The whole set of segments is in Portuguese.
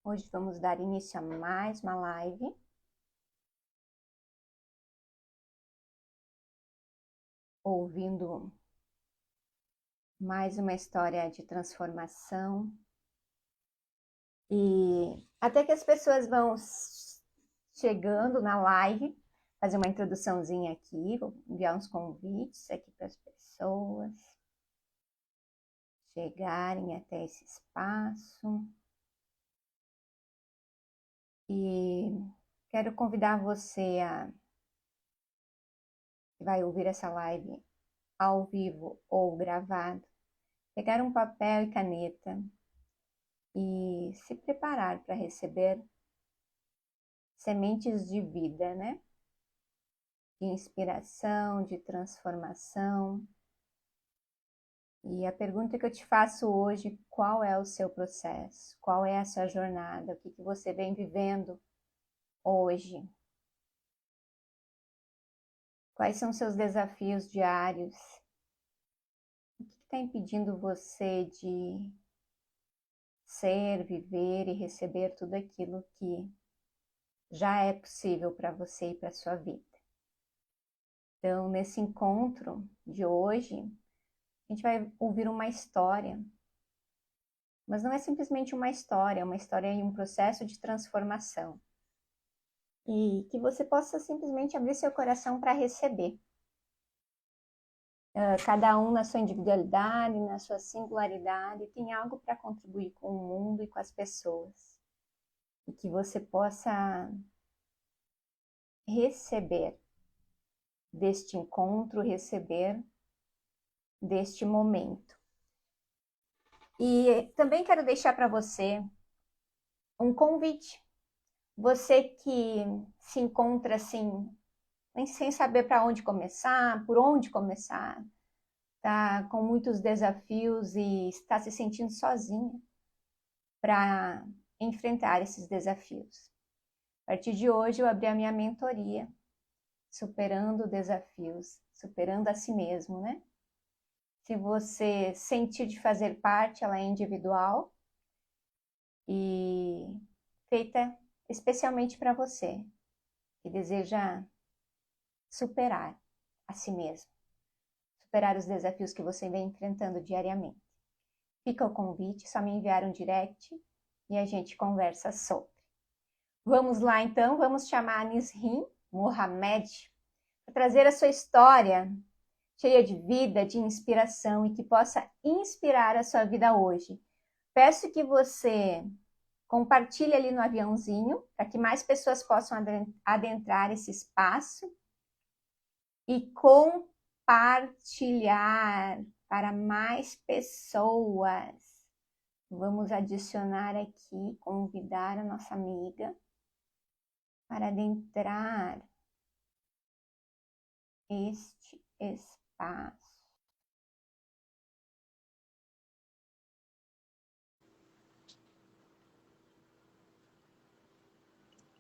Hoje vamos dar início a mais uma live. Ouvindo mais uma história de transformação. E até que as pessoas vão chegando na live, fazer uma introduçãozinha aqui, vou enviar uns convites aqui para as pessoas chegarem até esse espaço. E quero convidar você que vai ouvir essa live ao vivo ou gravado, pegar um papel e caneta e se preparar para receber sementes de vida, né? De inspiração, de transformação. E a pergunta que eu te faço hoje: qual é o seu processo? Qual é a sua jornada? O que você vem vivendo hoje? Quais são seus desafios diários? O que está impedindo você de ser, viver e receber tudo aquilo que já é possível para você e para a sua vida? Então, nesse encontro de hoje, a gente vai ouvir uma história, mas não é simplesmente uma história, é uma história em um processo de transformação. E que você possa simplesmente abrir seu coração para receber. Cada um na sua individualidade, na sua singularidade, tem algo para contribuir com o mundo e com as pessoas. E que você possa receber deste encontro, receber deste momento. E também quero deixar para você um convite. Você que se encontra assim, sem saber para onde começar, por onde começar, está com muitos desafios e está se sentindo sozinha para enfrentar esses desafios. A partir de hoje eu abri a minha mentoria, Superando Desafios, superando a si mesmo, né? Se você sentir de fazer parte, ela é individual e feita especialmente para você, que deseja superar a si mesmo, superar os desafios que você vem enfrentando diariamente. Fica o convite, só me enviar um direct e a gente conversa sobre. Vamos lá então, vamos chamar a Nisrin Mohamed para trazer a sua história cheia de vida, de inspiração e que possa inspirar a sua vida hoje. Peço que você compartilhe ali no aviãozinho para que mais pessoas possam adentrar esse espaço e compartilhar para mais pessoas. Vamos adicionar aqui, convidar a nossa amiga para adentrar este espaço.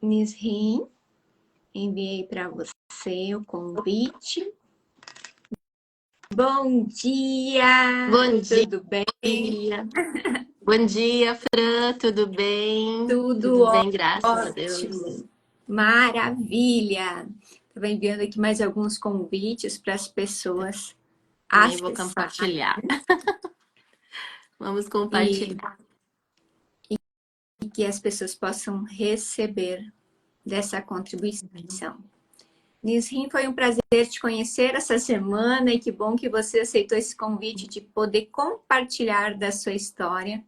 Nisrin, enviei para você o convite. Bom dia! Bom dia! Tudo bem? Bom dia, Fran, tudo bem? Tudo bem, graças a Deus. ótimo! Maravilha! Estava enviando aqui mais alguns convites para as pessoas. Também vou compartilhar. Vamos compartilhar. E que as pessoas possam receber dessa contribuição. Nisrin, foi um prazer te conhecer essa semana e que bom que você aceitou esse convite de poder compartilhar da sua história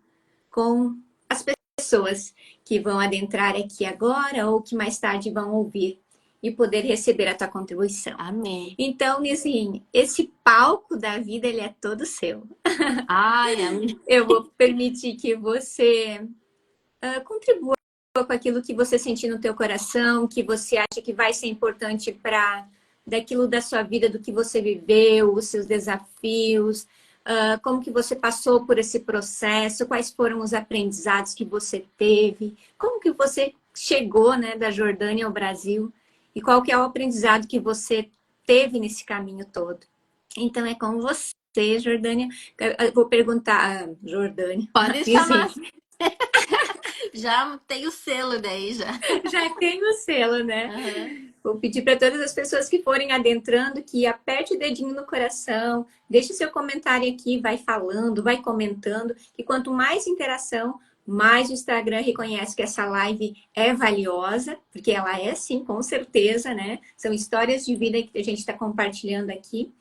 com as pessoas que vão adentrar aqui agora ou que mais tarde vão ouvir e poder receber a tua contribuição. Amém. Então, Nisrin, esse palco da vida, ele é todo seu. Ai, amém. Eu vou permitir que você contribua com aquilo que você sentir no teu coração, que você acha que vai ser importante para daquilo da sua vida, do que você viveu, os seus desafios, como que você passou por esse processo, quais foram os aprendizados que você teve, como que você chegou, né, da Jordânia ao Brasil e qual que é o aprendizado que você teve nesse caminho todo. Então é com você, Jordânia. Eu vou perguntar, Jordânia. Pode chamar. Já tem o selo daí, já. Já tem o selo, né? Aham. Vou pedir para todas as pessoas que forem adentrando que aperte o dedinho no coração, deixe seu comentário aqui, vai falando, vai comentando, que quanto mais interação, mais o Instagram reconhece que essa live é valiosa, porque ela é sim, com certeza, né? São histórias de vida que a gente está compartilhando aqui.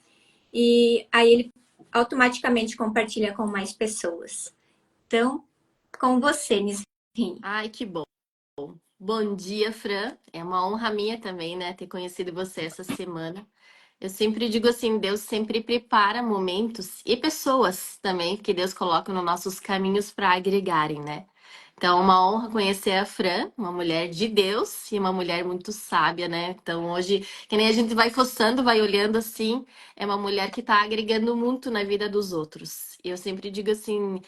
E aí ele automaticamente compartilha com mais pessoas. Então, com você, Nisrin. Ai, que bom. Bom dia, Fran. É uma honra minha também, né, ter conhecido você essa semana. Eu sempre digo assim, Deus sempre prepara momentos e pessoas também que Deus coloca nos nossos caminhos para agregarem, né? Então, é uma honra conhecer a Fran, uma mulher de Deus e uma mulher muito sábia, né? Então, hoje, que nem a gente vai fuçando, vai olhando assim, é uma mulher que está agregando muito na vida dos outros. E eu sempre digo assim,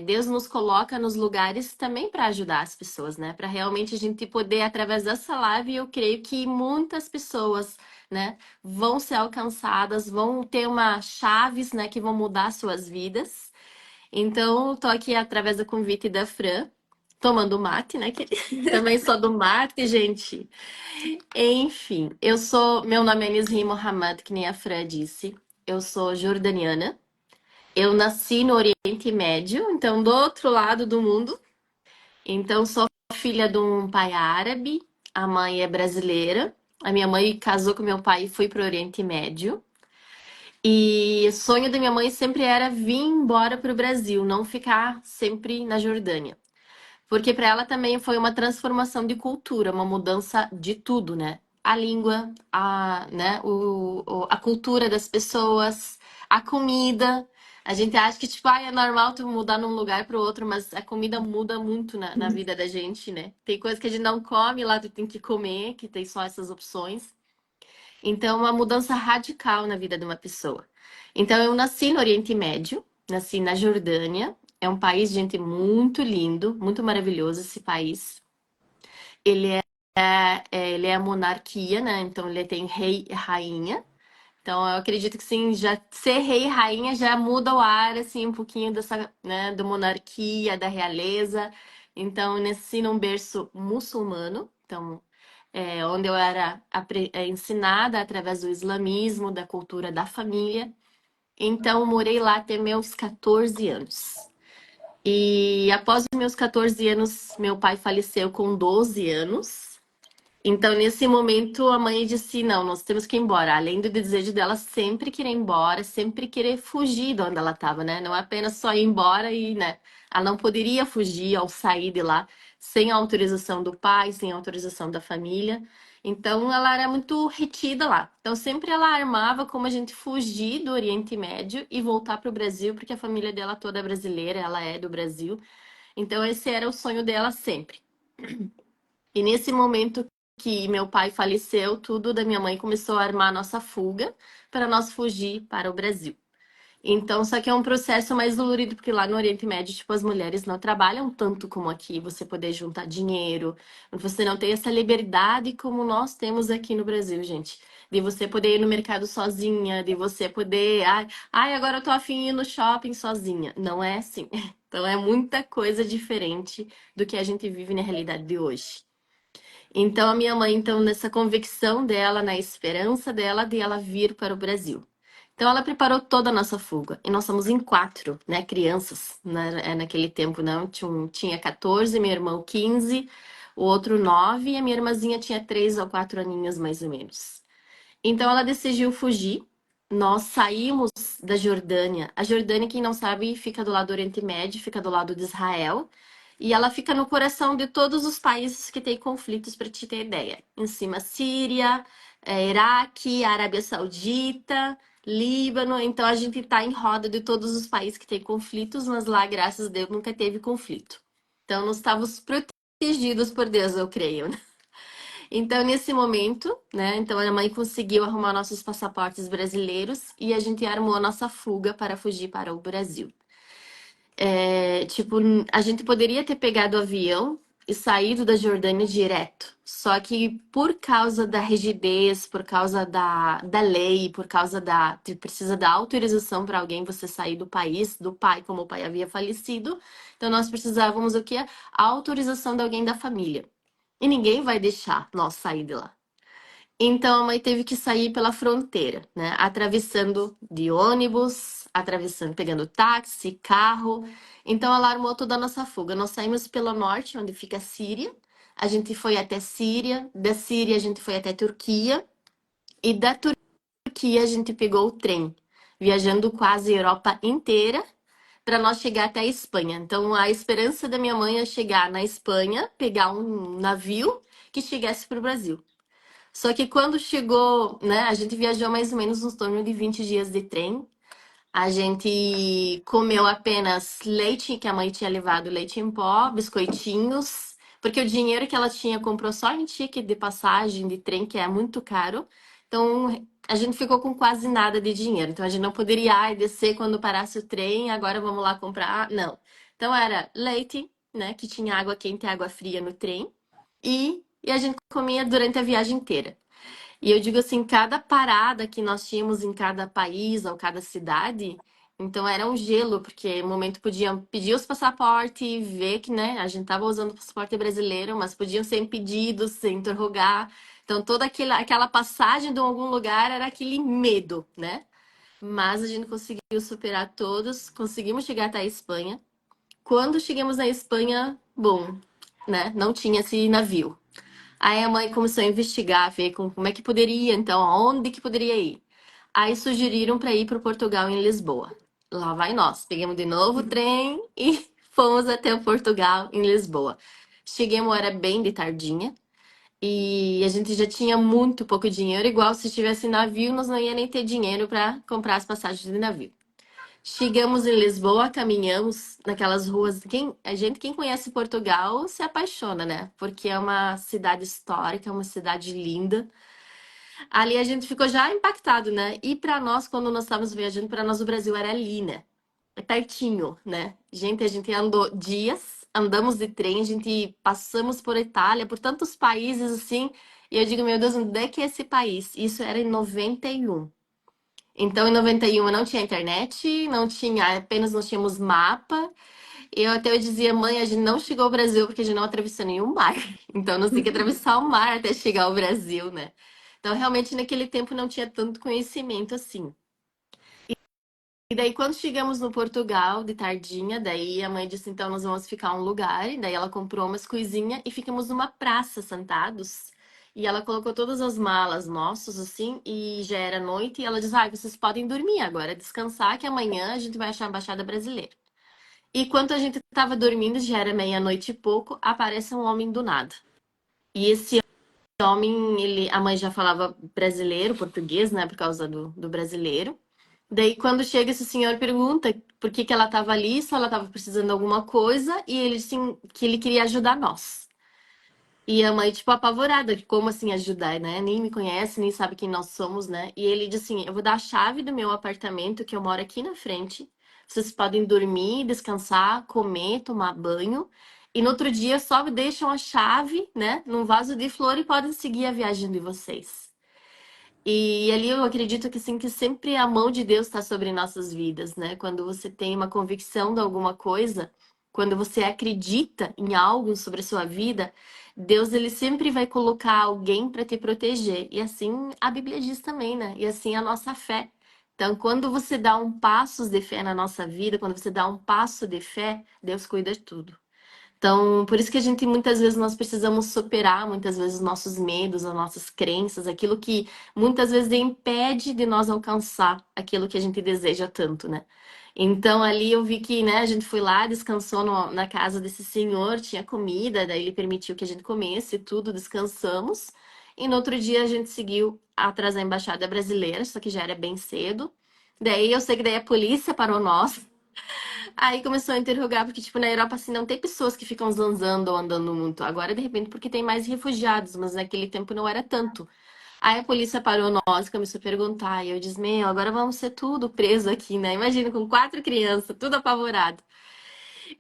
Deus nos coloca nos lugares também para ajudar as pessoas, né? Para realmente a gente poder, através dessa live, eu creio que muitas pessoas, né, vão ser alcançadas, vão ter uma chaves, né, que vão mudar suas vidas. Então, tô aqui através do convite da Fran, tomando mate, né? Que também sou do mate, gente. Enfim, meu nome é Nisrin Mohammad, que nem a Fran disse. Eu sou jordaniana. Eu nasci no Oriente Médio, então do outro lado do mundo. Então, sou filha de um pai árabe, a mãe é brasileira. A minha mãe casou com meu pai e foi para o Oriente Médio. E o sonho da minha mãe sempre era vir embora para o Brasil, não ficar sempre na Jordânia. Porque para ela também foi uma transformação de cultura, uma mudança de tudo, né? A língua, né, a cultura das pessoas, a comida. A gente acha que, tipo, é normal tu mudar num lugar para o outro, mas a comida muda muito na vida da gente, né? Tem coisa que a gente não come, lá tu tem que comer, que tem só essas opções. Então, é uma mudança radical na vida de uma pessoa. Então, eu nasci no Oriente Médio, nasci na Jordânia. É um país, gente, muito lindo, muito maravilhoso esse país. Ele ele é a monarquia, né? Então, ele tem rei e rainha. Então, eu acredito que sim, já ser rei e rainha já muda o ar, assim, um pouquinho dessa, né, da monarquia, da realeza. Então, eu nasci num berço muçulmano. Então, onde eu era ensinada através do islamismo, da cultura da família. Então, morei lá até meus 14 anos. E após os meus 14 anos, meu pai faleceu com 12 anos. Então, nesse momento, a mãe disse: não, nós temos que ir embora. Além do desejo dela sempre querer ir embora, sempre querer fugir de onde ela estava, né? Não apenas só ir embora e, né? Ela não poderia fugir ao sair de lá sem a autorização do pai, sem a autorização da família. Então, ela era muito retida lá. Então, sempre ela armava como a gente fugir do Oriente Médio e voltar para o Brasil, porque a família dela toda é brasileira, ela é do Brasil. Então, esse era o sonho dela sempre. E nesse momento que meu pai faleceu, tudo da minha mãe começou a armar a nossa fuga para nós fugir para o Brasil. Então, só que é um processo mais dolorido, porque lá no Oriente Médio, tipo, as mulheres não trabalham tanto como aqui, você poder juntar dinheiro, você não tem essa liberdade como nós temos aqui no Brasil, gente. De você poder ir no mercado sozinha, de você poder, agora eu tô afim de ir no shopping sozinha. Não é assim. Então, é muita coisa diferente do que a gente vive na realidade de hoje. Então, a minha mãe, então, nessa convicção dela, na esperança dela de ela vir para o Brasil. Então, ela preparou toda a nossa fuga. E nós somos em quatro, né, crianças, né, naquele tempo, não? Tinha 14, meu irmão 15, o outro 9 e a minha irmãzinha tinha 3 ou 4 aninhos, mais ou menos. Então, ela decidiu fugir. Nós saímos da Jordânia. A Jordânia, quem não sabe, fica do lado do Oriente Médio, fica do lado de Israel. E ela fica no coração de todos os países que têm conflitos, para te ter ideia. Em cima, Síria, Iraque, Arábia Saudita, Líbano. Então, a gente está em roda de todos os países que têm conflitos, mas lá, graças a Deus, nunca teve conflito. Então, nós estávamos protegidos por Deus, eu creio, né? Então, nesse momento, né? Então, a mãe conseguiu arrumar nossos passaportes brasileiros e a gente armou a nossa fuga para fugir para o Brasil. Tipo, a gente poderia ter pegado o avião e saído da Jordânia direto. Só que por causa da rigidez, por causa da lei, por causa precisa da autorização para alguém você sair do país, do pai, como o pai havia falecido. Então nós precisávamos o quê? A autorização de alguém da família. E ninguém vai deixar nós sair de lá. Então a mãe teve que sair pela fronteira, né? Atravessando de ônibus, atravessando, pegando táxi, carro. Então ela armou toda a nossa fuga. Nós saímos pelo norte, onde fica a Síria. A gente foi até Síria. Da Síria a gente foi até Turquia. E da Turquia a gente pegou o trem, viajando quase a Europa inteira para nós chegar até a Espanha. Então a esperança da minha mãe é chegar na Espanha, pegar um navio que chegasse para o Brasil. Só que quando chegou, né, a gente viajou mais ou menos uns torno de 20 dias de trem. A gente comeu apenas leite, que a mãe tinha levado leite em pó, biscoitinhos, porque o dinheiro que ela tinha comprou só em ticket de passagem de trem, que é muito caro. Então a gente ficou com quase nada de dinheiro. Então a gente não poderia descer quando parasse o trem, agora vamos lá comprar. Não. Então era leite, né, que tinha água quente e água fria no trem, e a gente comia durante a viagem inteira. E eu digo assim, cada parada que nós tínhamos em cada país ou cada cidade, então era um gelo, porque no momento podiam pedir os passaportes, ver que, né, a gente tava usando o passaporte brasileiro, mas podiam ser impedidos, sem interrogar. Então toda aquela passagem de algum lugar era aquele medo, né? Mas a gente conseguiu superar todos, conseguimos chegar até a Espanha. Quando chegamos na Espanha, bom, né, não tinha esse navio. Aí a mãe começou a investigar, ver como é que poderia, então, aonde que poderia ir. Aí sugeriram para ir para Portugal, em Lisboa. Lá vai nós. Pegamos de novo o trem e fomos até o Portugal, em Lisboa. Chegamos, era bem de tardinha. E a gente já tinha muito pouco dinheiro, igual se tivesse navio, nós não ia nem ter dinheiro para comprar as passagens de navio. Chegamos em Lisboa, caminhamos naquelas ruas. Quem conhece Portugal se apaixona, né? Porque é uma cidade histórica, é uma cidade linda. Ali a gente ficou já impactado, né? E para nós, quando nós estávamos viajando, para nós o Brasil era ali, né? É pertinho, né? Gente, a gente andou dias, andamos de trem, a gente passamos por Itália, por tantos países assim. E eu digo, meu Deus, onde é que é esse país? Isso era em 91. Então, em 91 não tinha internet, não tinha, apenas nós tínhamos mapa. Eu dizia, mãe, a gente não chegou ao Brasil porque a gente não atravessou nenhum mar. Então, nós temos que atravessar o mar até chegar ao Brasil, né? Então, realmente, naquele tempo não tinha tanto conhecimento assim. E daí, quando chegamos no Portugal, de tardinha, daí a mãe disse, então, nós vamos ficar um lugar. E daí ela comprou umas coisinhas e ficamos numa praça, sentados. E ela colocou todas as malas nossas, assim, e já era noite. E ela disse, vocês podem dormir agora, descansar, que amanhã a gente vai achar a Embaixada Brasileira. E quando a gente estava dormindo, já era meia-noite e pouco, aparece um homem do nada. E esse homem, a mãe já falava brasileiro, português, né, por causa do brasileiro. Daí, quando chega, esse senhor pergunta por que ela estava ali, se ela estava precisando de alguma coisa, e ele sim, que ele queria ajudar nós. E a mãe, tipo, apavorada, que como assim ajudar, né? Nem me conhece, nem sabe quem nós somos, né? E ele diz assim: eu vou dar a chave do meu apartamento, que eu moro aqui na frente. Vocês podem dormir, descansar, comer, tomar banho. E no outro dia só deixam a chave, né, num vaso de flor e podem seguir a viagem de vocês. E ali eu acredito que sim, que sempre a mão de Deus está sobre nossas vidas, né? Quando você tem uma convicção de alguma coisa, quando você acredita em algo sobre a sua vida, Deus ele sempre vai colocar alguém para te proteger. E assim a Bíblia diz também, né? E assim a nossa fé. Então, quando você dá um passo de fé na nossa vida, quando você dá um passo de fé, Deus cuida de tudo. Então, por isso que a gente muitas vezes nós precisamos superar muitas vezes os nossos medos, as nossas crenças, aquilo que muitas vezes impede de nós alcançar aquilo que a gente deseja tanto, né? Então ali eu vi que, né, a gente foi lá, descansou na casa desse senhor, tinha comida, daí ele permitiu que a gente comesse tudo, descansamos. E no outro dia a gente seguiu atrás da embaixada brasileira, só que já era bem cedo. Daí eu sei que daí a polícia parou nós. Aí começou a interrogar, porque, tipo, na Europa, assim, não tem pessoas que ficam zanzando ou andando muito. Agora, de repente, porque tem mais refugiados, mas naquele tempo não era tanto. Aí a polícia parou nós, começou a perguntar, e eu disse, agora vamos ser tudo preso aqui, né? Imagina, com 4 crianças, tudo apavorado.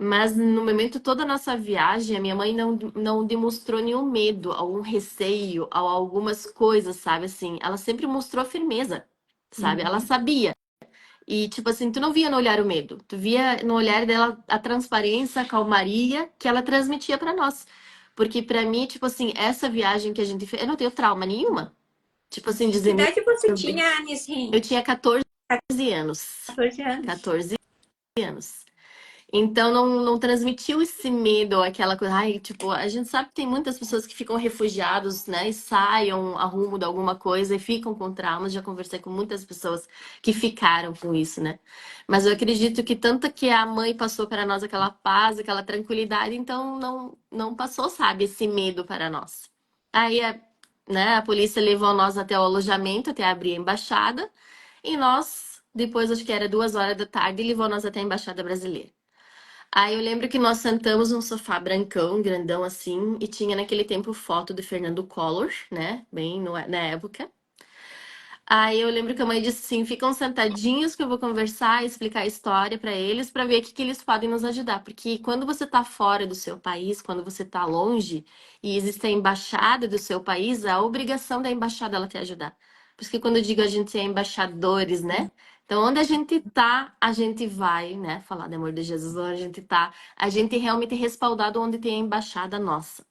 Mas no momento toda a nossa viagem, a minha mãe não demonstrou nenhum medo, algum receio, ou algumas coisas, sabe? Assim, ela sempre mostrou firmeza, sabe? Ela Uhum. sabia. E, tipo assim, tu não via no olhar o medo, tu via no olhar dela a transparência, a calmaria que ela transmitia pra nós. Porque pra mim, tipo assim, essa viagem que a gente fez, eu não tenho trauma nenhuma. Tipo assim, Que dizer, idade você meu bem, tinha, eu Nisrin? tinha 14 anos. 14 anos. 14 anos. Então não transmitiu esse medo, ou aquela coisa, ai, tipo, a gente sabe que tem muitas pessoas que ficam refugiados, né, e saiam a rumo de alguma coisa e ficam com traumas. Já conversei com muitas pessoas que ficaram com isso, né? Mas eu acredito que tanto que a mãe passou para nós aquela paz, aquela tranquilidade, então não passou, sabe, esse medo para nós. Aí, né, a polícia levou nós até o alojamento, até abrir a embaixada, e nós, depois, acho que era 2 horas da tarde, levou nós até a embaixada brasileira. Aí eu lembro que nós sentamos num sofá brancão, grandão assim, e tinha naquele tempo foto do Fernando Collor, né? Bem na época. Aí eu lembro que a mãe disse assim: ficam sentadinhos que eu vou conversar e explicar a história pra eles, pra ver o que que eles podem nos ajudar. Porque quando você tá fora do seu país, quando você tá longe e existe a embaixada do seu país, a obrigação da embaixada ela te ajudar. Por isso que quando eu digo a gente é embaixadores, né? Então, onde a gente tá, a gente vai, né? Falar do amor de Jesus, onde a gente tá, a gente realmente é respaldado onde tem a embaixada nossa.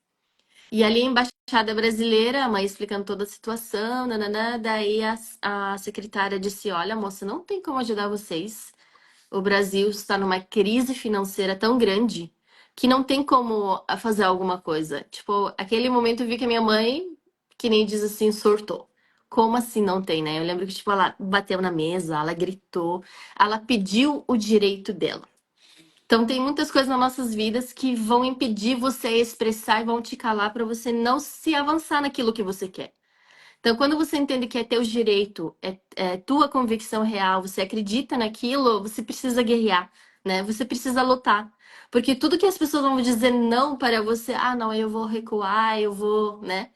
E ali a embaixada brasileira, a mãe explicando toda a situação, nananã, daí a secretária disse: Olha, moça, não tem como ajudar vocês. O Brasil está numa crise financeira tão grande que não tem como fazer alguma coisa. Tipo, aquele momento eu vi que a minha mãe, que nem diz assim, surtou. Como assim não tem, né? Eu lembro que, tipo, ela bateu na mesa, ela gritou, ela pediu o direito dela. Então, tem muitas coisas nas nossas vidas que vão impedir você a expressar e vão te calar para você não se avançar naquilo que você quer. Então, quando você entende que é teu direito, é tua convicção real, você acredita naquilo, você precisa guerrear, né? Você precisa lutar. Porque tudo que as pessoas vão dizer não para você, ah, não, eu vou recuar, eu vou, né?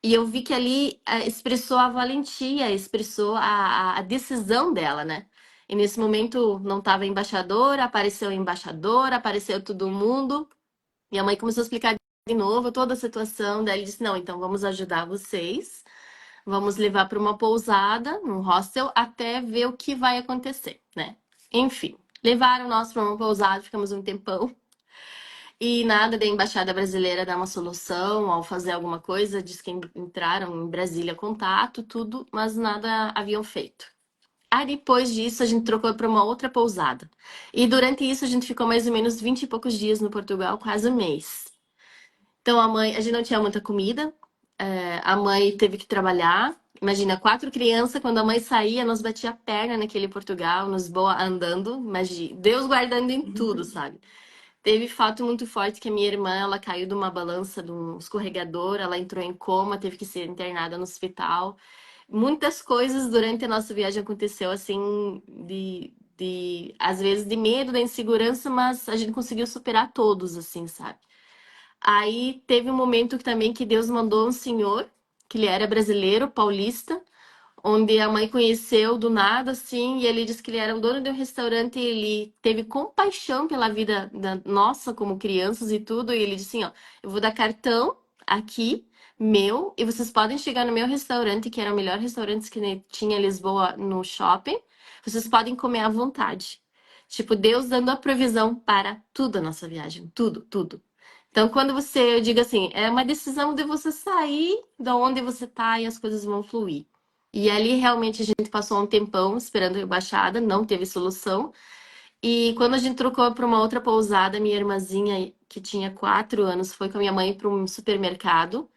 E eu vi que ali expressou a valentia, expressou a decisão dela, né? E nesse momento não estava embaixador, apareceu embaixador, apareceu todo mundo. E a mãe começou a explicar de novo toda a situação. Daí ele disse: Não, então vamos ajudar vocês, vamos levar para uma pousada, um hostel, até ver o que vai acontecer, né? Enfim, levaram nós para uma pousada, ficamos um tempão. E nada da Embaixada Brasileira dar uma solução ao fazer alguma coisa. Diz que entraram em Brasília contato, tudo, mas nada haviam feito. Aí depois disso a gente trocou para uma outra pousada. E durante isso a gente ficou mais ou menos 20 e poucos dias no Portugal, quase um mês. Então a gente não tinha muita comida, a mãe teve que trabalhar. Imagina, 4 crianças, quando a mãe saía, nós batia a perna naquele Portugal, nos boa andando. Imagina, Deus guardando em tudo, sabe? Teve fato muito forte que a minha irmã, ela caiu de uma balança, de um escorregador, ela entrou em coma, teve que ser internada no hospital. Muitas coisas durante a nossa viagem aconteceu assim, às vezes de medo, da insegurança, mas a gente conseguiu superar todos, assim, sabe? Aí teve um momento que também que Deus mandou um senhor, que ele era brasileiro, paulista, onde a mãe conheceu do nada, assim, e ele disse que ele era o dono de um restaurante e ele teve compaixão pela vida da nossa como crianças e tudo, e ele disse assim, ó, eu vou dar cartão aqui, meu, e vocês podem chegar no meu restaurante, que era o melhor restaurante que tinha em Lisboa, no shopping, vocês podem comer à vontade. Tipo, Deus dando a provisão para tudo a nossa viagem, tudo, tudo. Então, quando você, eu digo assim, é uma decisão de você sair da onde você tá e as coisas vão fluir. E ali realmente a gente passou um tempão esperando a embaixada, não teve solução. E quando a gente trocou para uma outra pousada, minha irmãzinha, que tinha 4 anos, foi com a minha mãe para um supermercado.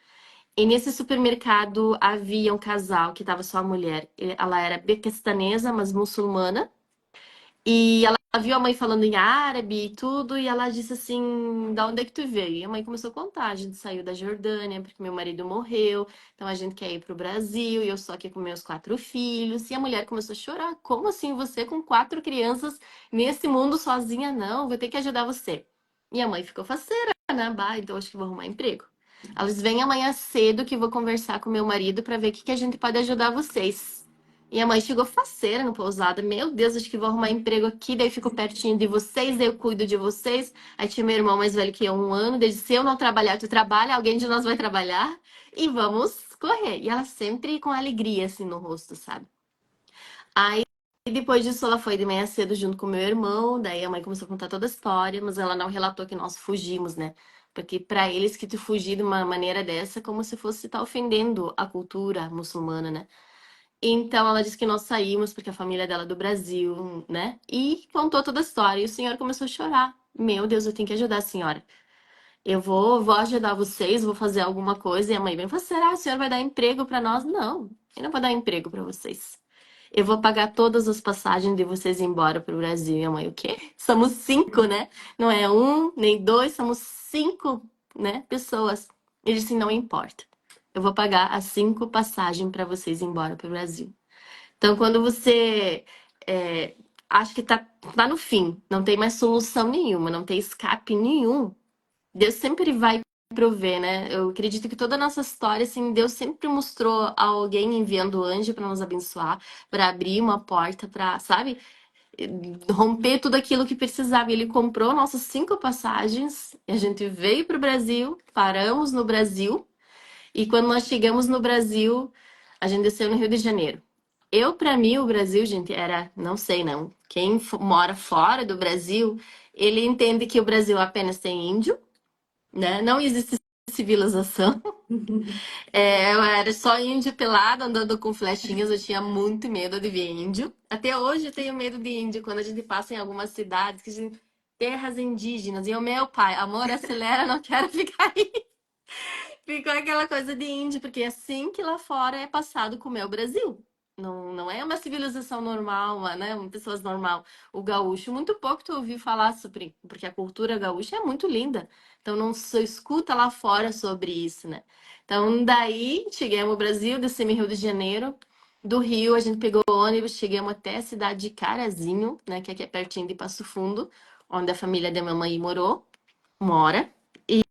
E nesse supermercado havia um casal que estava só a mulher. Ela era paquistanesa, mas muçulmana. E ela viu a mãe falando em árabe e tudo, e ela disse assim: Da onde é que tu veio? E a mãe começou a contar: a gente saiu da Jordânia porque meu marido morreu, então a gente quer ir pro Brasil, e eu só aqui com meus 4 filhos. E a mulher começou a chorar: Como assim você com 4 crianças nesse mundo sozinha? Não, vou ter que ajudar você. E a mãe ficou faceira, né? Bah, então acho que vou arrumar emprego. Elas vêm amanhã cedo que vou conversar com meu marido para ver o que a gente pode ajudar vocês. E a mãe chegou faceira no pousada. Meu Deus, acho que vou arrumar emprego aqui, daí eu fico pertinho de vocês, daí eu cuido de vocês. Aí tinha meu irmão mais velho que eu, 1 ano. Daí se eu não trabalhar, tu trabalha, alguém de nós vai trabalhar e vamos correr. E ela sempre com alegria assim no rosto, sabe? Aí depois disso ela foi de manhã cedo junto com meu irmão. Daí a mãe começou a contar toda a história, mas ela não relatou que nós fugimos, né? Porque para eles que tu fugir de uma maneira dessa é como se fosse estar ofendendo a cultura muçulmana, né? Então ela disse que nós saímos porque a família dela é do Brasil, né? E contou toda a história. E o senhor começou a chorar. Meu Deus, eu tenho que ajudar a senhora. Eu vou ajudar vocês, vou fazer alguma coisa. E a mãe vem e falou: será que o senhor vai dar emprego para nós? Não, eu não vou dar emprego para vocês. Eu vou pagar todas as passagens de vocês ir embora para o Brasil. E a mãe, o quê? Somos 5, né? Não é 1, nem 2, somos 5, né? Pessoas. Ele disse: não importa. Eu vou pagar as 5 passagens para vocês ir embora para o Brasil. Então, quando você acha que tá no fim, não tem mais solução nenhuma, não tem escape nenhum, Deus sempre vai prover, né? Eu acredito que toda a nossa história, assim, Deus sempre mostrou alguém enviando anjo para nos abençoar, para abrir uma porta, para, sabe, romper tudo aquilo que precisava. Ele comprou nossas 5 passagens, e a gente veio para o Brasil, paramos no Brasil, e quando nós chegamos no Brasil, a gente desceu no Rio de Janeiro. Para mim, o Brasil, gente, era, não sei não. Quem mora fora do Brasil, ele entende que o Brasil apenas tem índio, né? Não existe civilização. Eu era só índio pelado andando com flechinhas. Eu tinha muito medo de ver índio. Até hoje eu tenho medo de índio quando a gente passa em algumas cidades que dizem terras indígenas. E o meu pai, amor, acelera, não quero ficar aí. Ficou aquela coisa de índio, porque assim que lá fora é passado como é o Brasil. Não, não é uma civilização normal, né? Uma pessoas normal. O gaúcho, muito pouco tu ouviu falar sobre, porque a cultura gaúcha é muito linda. Então não se escuta lá fora sobre isso, né? Então daí chegamos ao Brasil, descemos em Rio de Janeiro. Do Rio a gente pegou o ônibus, chegamos até a cidade de Carazinho, né? Que aqui é pertinho de Passo Fundo, onde a família da minha mãe mora.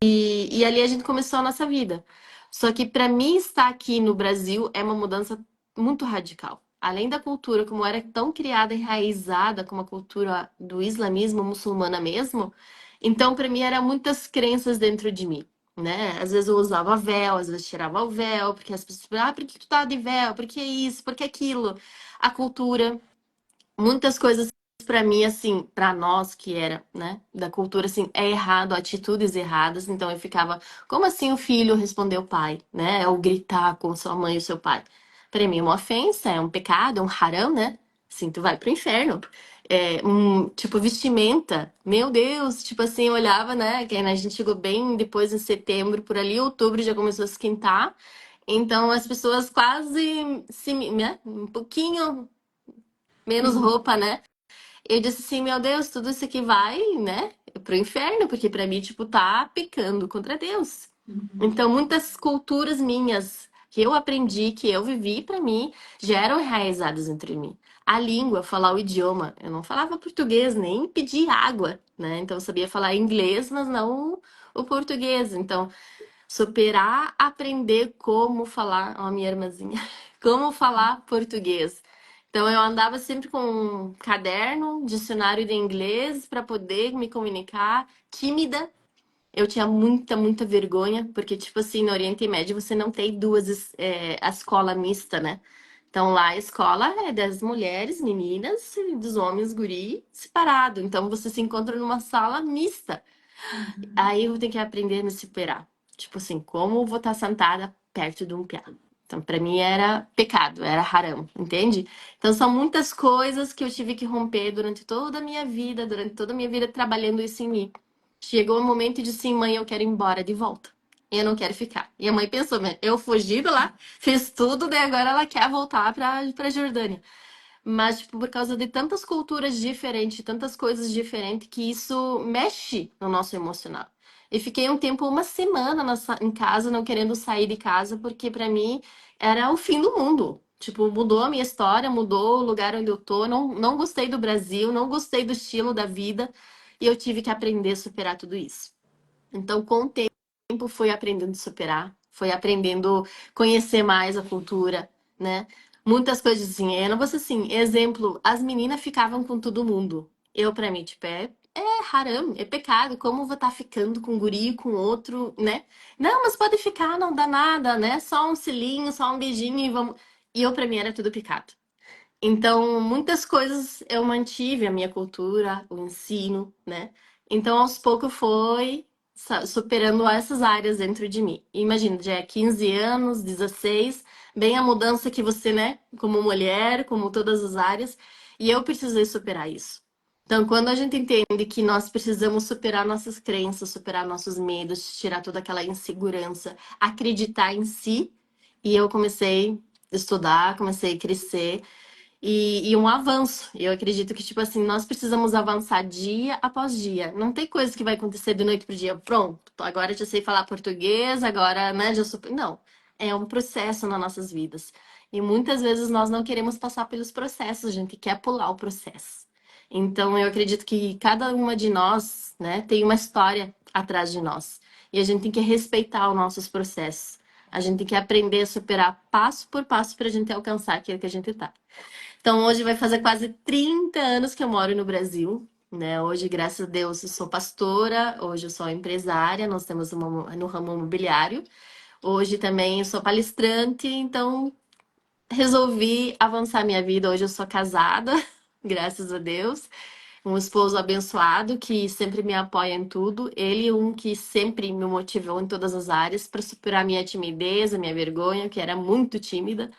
E ali a gente começou a nossa vida. Só que para mim estar aqui no Brasil é uma mudança muito radical. Além da cultura, como era tão criada, enraizada como a cultura do islamismo muçulmana mesmo, então para mim eram muitas crenças dentro de mim, né? Às vezes eu usava véu, às vezes tirava o véu, porque as pessoas falavam, por que tu tá de véu? Por que isso? Por que aquilo? A cultura, muitas coisas para mim assim, para nós que era, né, da cultura assim, é errado, atitudes erradas, então eu ficava, como assim o filho responder o pai, né? Ou gritar com sua mãe e seu pai. Para mim é uma ofensa, é um pecado, é um haram, né? Assim, tu vai pro inferno. Tipo vestimenta. Meu Deus, tipo assim, eu olhava, né, que a gente chegou bem depois em setembro, por ali, outubro já começou a esquentar. Então as pessoas quase né, um pouquinho menos roupa, né? Eu disse assim, meu Deus, tudo isso aqui vai, né, pro inferno, porque pra mim, tipo, tá pecando contra Deus. Então, muitas culturas minhas que eu aprendi, que eu vivi, pra mim, já eram enraizadas entre mim. A língua, falar o idioma. Eu não falava português, nem pedir água, né? Então, eu sabia falar inglês, mas não o português. Então, superar, aprender como falar, ó, minha irmãzinha, como falar português. Então eu andava sempre com um caderno, dicionário de inglês para poder me comunicar, tímida. Eu tinha muita vergonha, porque tipo assim, no Oriente Médio você não tem a escola mista, né? Então lá a escola é das mulheres, meninas, e dos homens, guri, separado. Então você se encontra numa sala mista. Aí eu tenho que aprender a me superar. Tipo assim, como eu vou estar sentada perto de um piá? Então, pra mim era pecado, era haram, entende? Então, são muitas coisas que eu tive que romper durante toda a minha vida, durante toda a minha vida trabalhando isso em mim. Chegou o momento de sim, mãe, eu quero ir embora de volta. Eu não quero ficar. E a mãe pensou, eu fugi de lá, fiz tudo, daí agora ela quer voltar pra Jordânia. Mas, tipo, por causa de tantas culturas diferentes, tantas coisas diferentes, que isso mexe no nosso emocional. E fiquei um tempo, uma semana em casa, não querendo sair de casa, porque pra mim era o fim do mundo. Tipo, mudou a minha história, mudou o lugar onde eu tô. Não gostei do Brasil, não gostei do estilo da vida. E eu tive que aprender a superar tudo isso. Então, com o tempo, fui aprendendo a superar, fui aprendendo a conhecer mais a cultura, né? Muitas coisas assim. Eu não vou ser assim. Exemplo, as meninas ficavam com todo mundo. Eu, pra mim, tipo, é haram, é pecado. Como eu vou estar ficando com um guri, com outro, né? Não, mas pode ficar, não dá nada, né? Só um selinho, só um beijinho e vamos. E eu, pra mim, era tudo pecado. Então, muitas coisas eu mantive, a minha cultura, o ensino, né? Então, aos poucos foi superando essas áreas dentro de mim. E imagina, já é 15 anos, 16, bem a mudança que você, né, como mulher, como todas as áreas, e eu precisei superar isso. Então, quando a gente entende que nós precisamos superar nossas crenças, superar nossos medos, tirar toda aquela insegurança, acreditar em si, e eu comecei a estudar, comecei a crescer e um avanço. Eu acredito que, tipo assim, nós precisamos avançar dia após dia. Não tem coisa que vai acontecer de noite pro dia. Pronto, agora já sei falar português, agora, né, já super. Não. É um processo nas nossas vidas. E muitas vezes nós não queremos passar pelos processos, a gente quer pular o processo. Então, eu acredito que cada uma de nós, né, tem uma história atrás de nós. E a gente tem que respeitar os nossos processos. A gente tem que aprender a superar passo por passo para a gente alcançar aquilo que a gente tá. Então, hoje vai fazer quase 30 anos que eu moro no Brasil, né? Hoje, graças a Deus, eu sou pastora, hoje eu sou empresária, nós temos no ramo imobiliário. Hoje também eu sou palestrante, então resolvi avançar minha vida. Hoje eu sou casada, graças a Deus. Um esposo abençoado que sempre me apoia em tudo. Ele, um que sempre me motivou em todas as áreas para superar minha timidez, a minha vergonha, que era muito tímida.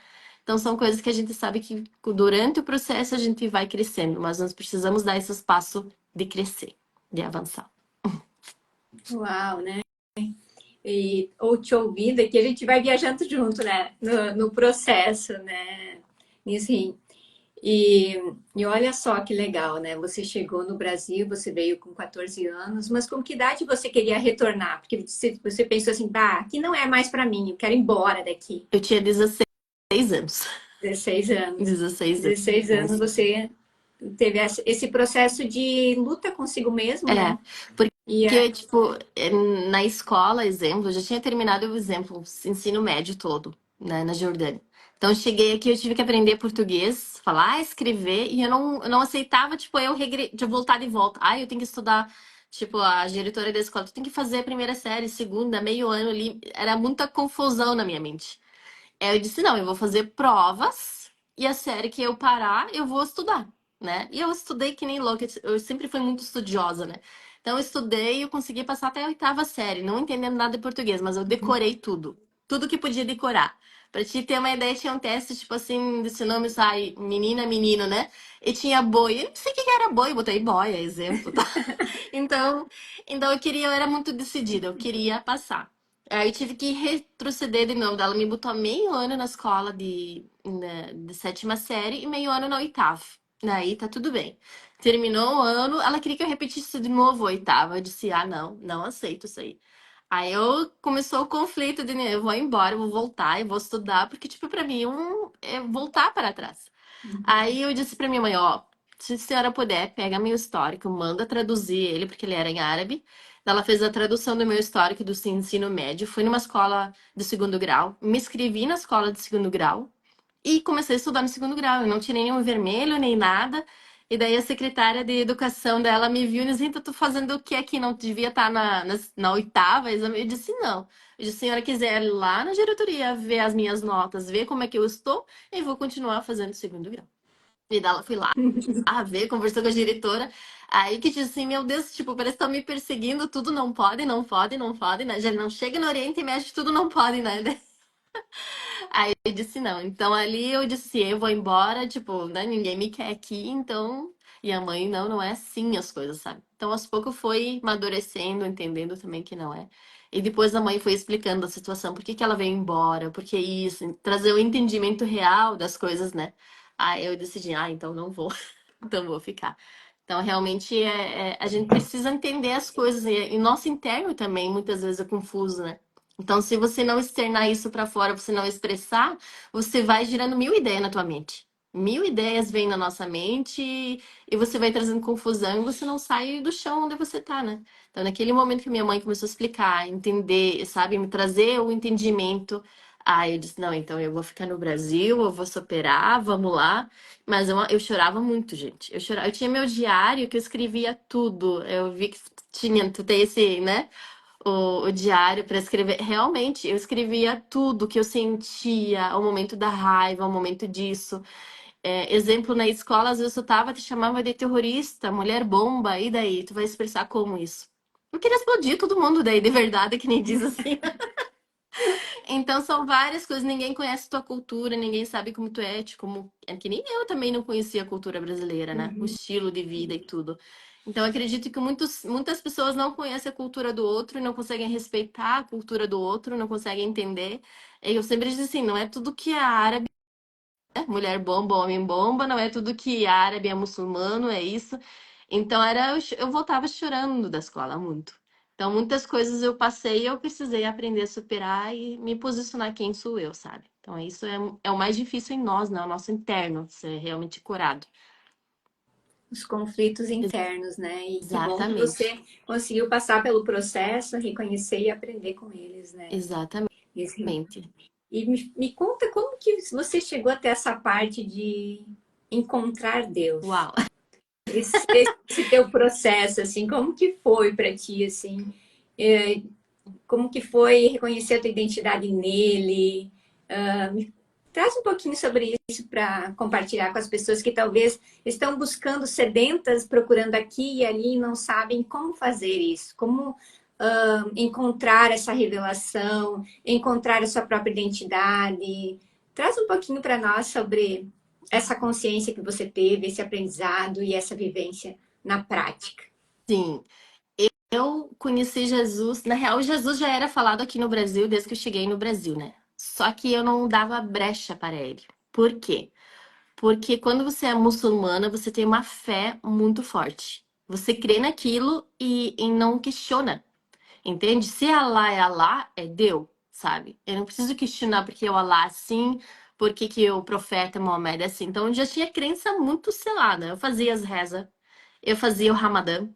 Então, são coisas que a gente sabe que durante o processo a gente vai crescendo, mas nós precisamos dar esse espaço de crescer, de avançar. Uau, né? E, ou te ouvindo, que a gente vai viajando junto, né? No processo, né? E assim, e olha só que legal, né? Você chegou no Brasil, você veio com 14 anos, mas com que idade você queria retornar? Porque você pensou assim, bah, aqui não é mais para mim, eu quero ir embora daqui. Eu tinha 16 anos. 16 anos. 16 16 anos anos. você teve esse processo de luta consigo mesmo, né? E Porque, tipo, na escola, exemplo, eu já tinha terminado o exemplo, o ensino médio todo, né, na Jordânia. Então, eu cheguei aqui, eu tive que aprender português, falar, escrever, e eu não aceitava, tipo, de voltar de volta. Ah, eu tenho que estudar, tipo, a diretora da escola, tu tem que fazer a primeira série, segunda, meio ano ali. Era muita confusão na minha mente. Aí eu disse, não, eu vou fazer provas, e a série que eu parar, eu vou estudar, né? E eu estudei que nem louca, eu sempre fui muito estudiosa, né? Então eu estudei e eu consegui passar até a oitava série, não entendendo nada de português, mas eu decorei tudo. Tudo que podia decorar. Pra te ter uma ideia, tinha um teste, tipo assim, desse nome sai menina, menino, né? E tinha boi. Eu não sei o que que era boi, eu botei boia, exemplo, tá? Então, eu era muito decidida, eu queria passar. Aí eu tive que retroceder de novo. Ela me botou meio ano na escola de sétima série e meio ano na oitava. Daí tá tudo bem. Terminou o ano, ela queria que eu repetisse de novo a oitava. Eu disse, ah, não, não aceito isso aí. Aí começou o conflito de, né, eu vou embora, eu vou voltar, eu vou estudar, porque, tipo, pra mim, é voltar para trás. Aí eu disse pra minha mãe, ó, se a senhora puder, pega meu histórico, manda traduzir ele, porque ele era em árabe. Ela fez a tradução do meu histórico do ensino médio, fui numa escola de segundo grau, me inscrevi na escola de segundo grau e comecei a estudar no segundo grau. Eu não tirei nenhum vermelho, nem nada. E daí a secretária de educação dela me viu e disse, Rita, tô fazendo o que aqui? Não devia estar na oitava exame? Eu disse, não. Eu disse, se a senhora quiser ir lá na diretoria ver as minhas notas, ver como é que eu estou, eu vou continuar fazendo segundo grau. E daí ela fui lá a ver, conversou com a diretora. Aí que disse assim, meu Deus, tipo, parece que estão me perseguindo, tudo não pode, não pode, não pode, né? Já não chega no Oriente Médio, tudo não pode, né? Aí eu disse não. Então ali eu disse, eu vou embora, tipo, né? Ninguém me quer aqui, então. E a mãe, não, não é assim as coisas, sabe? Então aos poucos foi amadurecendo, entendendo também que não é. E depois a mãe foi explicando a situação, por que que ela veio embora, por que isso, trazer o entendimento real das coisas, né? Aí eu decidi, ah, então não vou, então vou ficar. Então, realmente, a gente precisa entender as coisas. E nosso interno também, muitas vezes, é confuso, né? Então, se você não externar isso para fora, você não expressar, você vai gerando mil ideias na tua mente. Mil ideias vêm na nossa mente e você vai trazendo confusão e você não sai do chão onde você tá, né? Então, naquele momento que minha mãe começou a explicar, entender, sabe, me trazer o entendimento, Aí eu disse, não, então eu vou ficar no Brasil, eu vou superar, vamos lá. Mas eu chorava muito, gente. Eu tinha meu diário que eu escrevia tudo. Eu vi que tu tem esse, né? O diário para escrever. Realmente, eu escrevia tudo que eu sentia, o momento da raiva, o momento disso. Exemplo, na escola, às vezes eu tava, te chamava de terrorista, mulher bomba, e daí? Tu vai expressar como isso? Eu queria explodir todo mundo daí, de verdade, que nem diz assim. Então são várias coisas, ninguém conhece tua cultura, ninguém sabe como tu é, como é que nem eu também não conhecia a cultura brasileira, né? O Uhum. estilo de vida e tudo. Então acredito que muitas pessoas não conhecem a cultura do outro e não conseguem respeitar a cultura do outro, não conseguem entender. E eu sempre disse assim, não é tudo que é árabe, né? Mulher bomba, homem bomba, não é tudo que é árabe é muçulmano, é isso. Então eu voltava chorando da escola muito. Então, muitas coisas eu passei e eu precisei aprender a superar e me posicionar quem sou eu, sabe? Então, isso é o mais difícil em nós, né? O nosso interno, ser realmente curado. Os conflitos internos, né? E que bom que Exatamente. você conseguiu passar pelo processo, reconhecer e aprender com eles, né? Esse- Exatamente. E me conta como que você chegou até essa parte de encontrar Deus. Uau. Esse teu processo, assim, como que foi para ti, assim? É, como que foi reconhecer a tua identidade nele? Me traz um pouquinho sobre isso para compartilhar com as pessoas que talvez estão buscando sedentas, procurando aqui e ali e não sabem como fazer isso, como encontrar essa revelação, encontrar a sua própria identidade. Traz um pouquinho para nós sobre essa consciência que você teve, esse aprendizado e essa vivência na prática. Sim. Eu conheci Jesus. Na real, Jesus já era falado aqui no Brasil desde que eu cheguei no Brasil, né? Só que eu não dava brecha para ele. Por quê? Porque quando você é muçulmana, você tem uma fé muito forte. Você crê naquilo e não questiona, entende? Se Allah, é Deus, sabe? Eu não preciso questionar porque o Allah é assim, por que o profeta Mohammed é assim. Então, eu já tinha crença muito selada. Eu fazia as rezas, eu fazia o Ramadã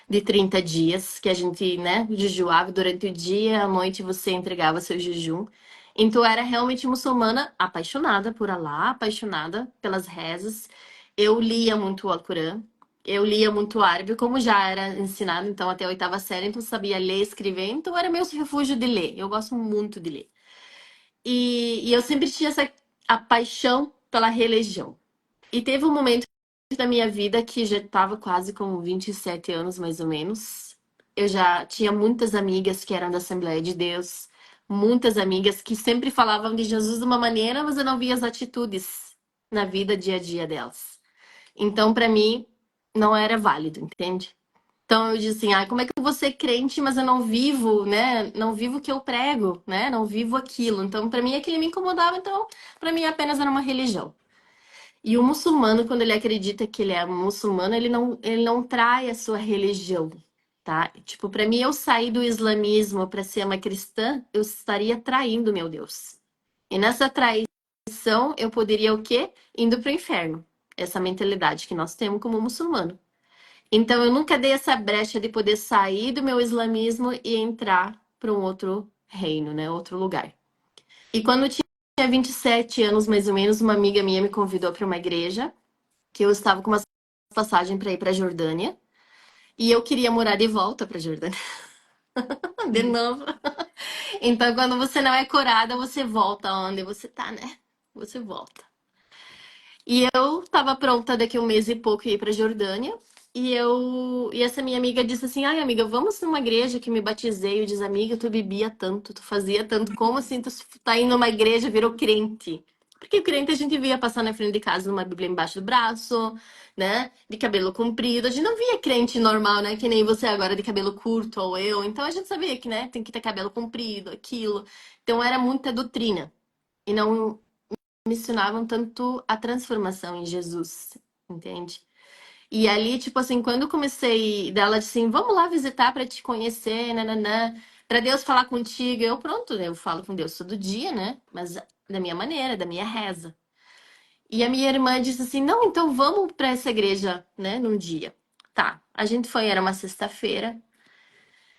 de 30 dias, que a gente, né, jejuava durante o dia, à noite você entregava seu jejum. Então, eu era realmente muçulmana, apaixonada por Allah, apaixonada pelas rezas. Eu lia muito o Alcorão, eu lia muito árabe, como já era ensinado, então, até a oitava série, então eu sabia ler e escrever, então era meu refúgio de ler. Eu gosto muito de ler. E eu sempre tinha a paixão pela religião. E teve um momento da minha vida que já estava quase com 27 anos, mais ou menos. Eu já tinha muitas amigas que eram da Assembleia de Deus, muitas amigas que sempre falavam de Jesus de uma maneira, mas eu não via as atitudes na vida dia a dia delas. Então, para mim, não era válido, entende? Então eu disse assim, como é que eu vou ser crente, mas eu não vivo, né? Não vivo o que eu prego, né? Não vivo aquilo. Então, para mim, aquilo me incomodava. Então, para mim, apenas era uma religião. E o muçulmano, quando ele acredita que ele é muçulmano, ele não trai a sua religião, tá? Tipo, para mim, eu sair do islamismo para ser uma cristã, eu estaria traindo meu Deus. E nessa traição, eu poderia o quê? Indo para o inferno. Essa mentalidade que nós temos como muçulmano. Então, eu nunca dei essa brecha de poder sair do meu islamismo e entrar para um outro reino, né? Outro lugar. E quando eu tinha 27 anos, mais ou menos, uma amiga minha me convidou para uma igreja que eu estava com uma passagem para ir para Jordânia e eu queria morar de volta para Jordânia de novo. Então, quando você não é curada, você volta onde você tá, né? Você volta. E eu estava pronta daqui a um mês e pouco ir para Jordânia. E essa minha amiga disse assim: "Ai, amiga, vamos numa igreja que me batizei". Eu disse: "Amiga, tu bebia tanto, tu fazia tanto, como assim tu tá indo numa igreja, virou crente?". Porque crente a gente via passar na frente de casa numa Bíblia embaixo do braço, né? De cabelo comprido. A gente não via crente normal, né? Que nem você agora de cabelo curto ou eu. Então a gente sabia que, né, tem que ter cabelo comprido, aquilo. Então era muita doutrina. E não mencionavam tanto a transformação em Jesus, entende? E ali, tipo assim, quando eu comecei, dela disse assim, vamos lá visitar para te conhecer, nananã, para Deus falar contigo. Eu, pronto, eu falo com Deus todo dia, né? Mas da minha maneira, da minha reza. E a minha irmã disse assim, não, então vamos para essa igreja, né, num dia. Tá, a gente foi, era uma sexta-feira,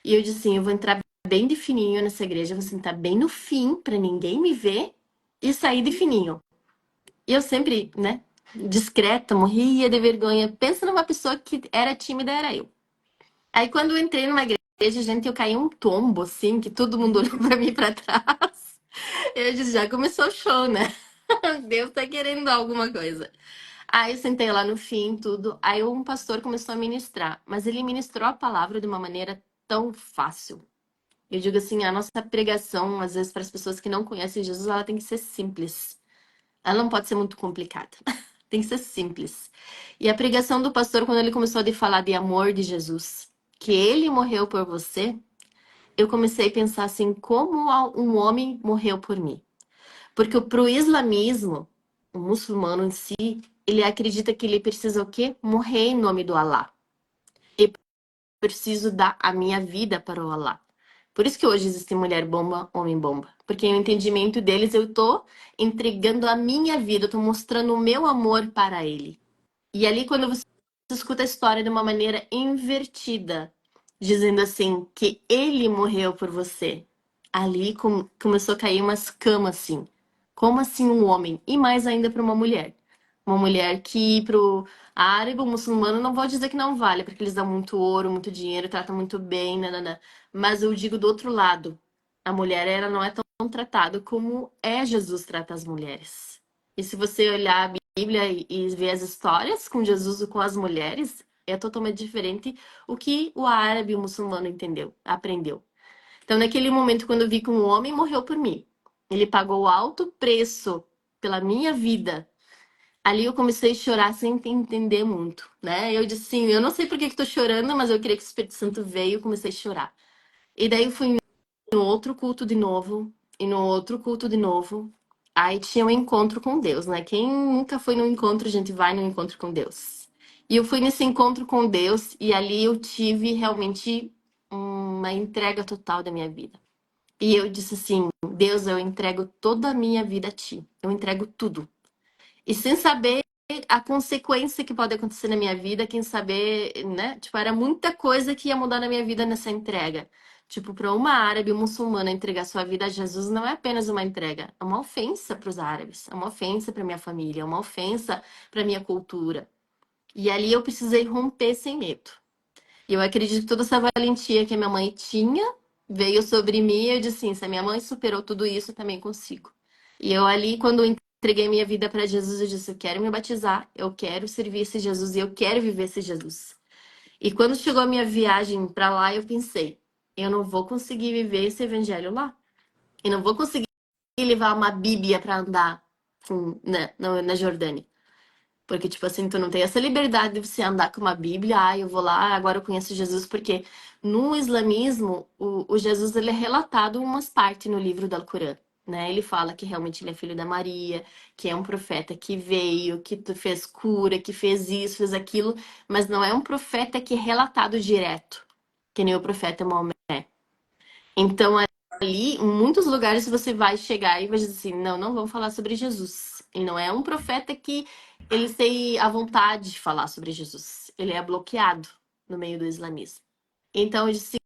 e eu disse assim, eu vou entrar bem de fininho nessa igreja, vou sentar bem no fim, para ninguém me ver, e saí de fininho. E eu sempre, né, discreta, morria de vergonha. Pensa numa pessoa que era tímida, era eu. Aí quando eu entrei numa igreja, gente, eu caí um tombo, assim, que todo mundo olhou pra mim e pra trás. Eu disse, já começou o show, né? Deus tá querendo alguma coisa. Aí eu sentei lá no fim, tudo. Aí um pastor começou a ministrar, mas ele ministrou a palavra de uma maneira tão fácil. Eu digo assim, a nossa pregação, às vezes, para as pessoas que não conhecem Jesus, ela tem que ser simples. Ela não pode ser muito complicada. Tem que ser simples. E a pregação do pastor, quando ele começou a falar de amor de Jesus, que ele morreu por você, eu comecei a pensar assim, como um homem morreu por mim? Porque pro islamismo, o muçulmano em si, ele acredita que ele precisa o quê? Morrer em nome do Alá. Eu preciso dar a minha vida para o Alá. Por isso que hoje existe mulher bomba, homem bomba. Porque o entendimento deles, eu tô entregando a minha vida, eu tô mostrando o meu amor para ele. E ali, quando você escuta a história de uma maneira invertida, dizendo assim, que ele morreu por você, ali começou a cair umas camas assim. Como assim um homem? E mais ainda para uma mulher. Uma mulher que pro árabe, o muçulmano, não vou dizer que não vale, porque eles dão muito ouro, muito dinheiro, tratam muito bem, nanana. Mas eu digo do outro lado, a mulher ela não é tão tratada como é Jesus trata as mulheres. E se você olhar Bíblia e ver as histórias com Jesus e com as mulheres, é totalmente diferente o que o árabe e o muçulmano entendeu, aprendeu. Então, naquele momento, quando eu vi que um homem morreu por mim, ele pagou alto preço pela minha vida, ali eu comecei a chorar sem entender muito, né? Eu disse assim, eu não sei por que que tô chorando, mas eu queria que o Espírito Santo veio e comecei a chorar. E daí eu fui no outro culto de novo, e no outro culto de novo. Aí tinha um encontro com Deus, né? Quem nunca foi num encontro, a gente vai no encontro com Deus. E eu fui nesse encontro com Deus, e ali eu tive realmente uma entrega total da minha vida. E eu disse assim: Deus, eu entrego toda a minha vida a ti. Eu entrego tudo. E sem saber a consequência que pode acontecer na minha vida, quem saber, né? Tipo, era muita coisa que ia mudar na minha vida nessa entrega. Tipo, para uma árabe muçulmana entregar sua vida a Jesus não é apenas uma entrega, é uma ofensa para os árabes, é uma ofensa para minha família, é uma ofensa para minha cultura. E ali eu precisei romper sem medo. E eu acredito que toda essa valentia que a minha mãe tinha veio sobre mim e eu disse assim, se a minha mãe superou tudo isso, eu também consigo. E eu ali, quando eu entreguei minha vida para Jesus, eu disse, eu quero me batizar, eu quero servir esse Jesus e eu quero viver esse Jesus. E quando chegou a minha viagem para lá, eu pensei, eu não vou conseguir viver esse evangelho lá. Eu não vou conseguir levar uma Bíblia para andar na Jordânia. Porque, tipo assim, tu não tem essa liberdade de você andar com uma Bíblia, eu vou lá, agora eu conheço Jesus, porque no islamismo, o Jesus, ele é relatado em umas partes no livro do Alcorão, né? Ele fala que realmente ele é filho da Maria, que é um profeta que veio, que fez cura, que fez isso, fez aquilo, mas não é um profeta que é relatado direto, que nem o profeta Maomé. Então, ali, em muitos lugares você vai chegar e vai dizer assim, não, não vamos falar sobre Jesus. Ele não é um profeta que ele tem a vontade de falar sobre Jesus. Ele é bloqueado no meio do islamismo. Então, eu disse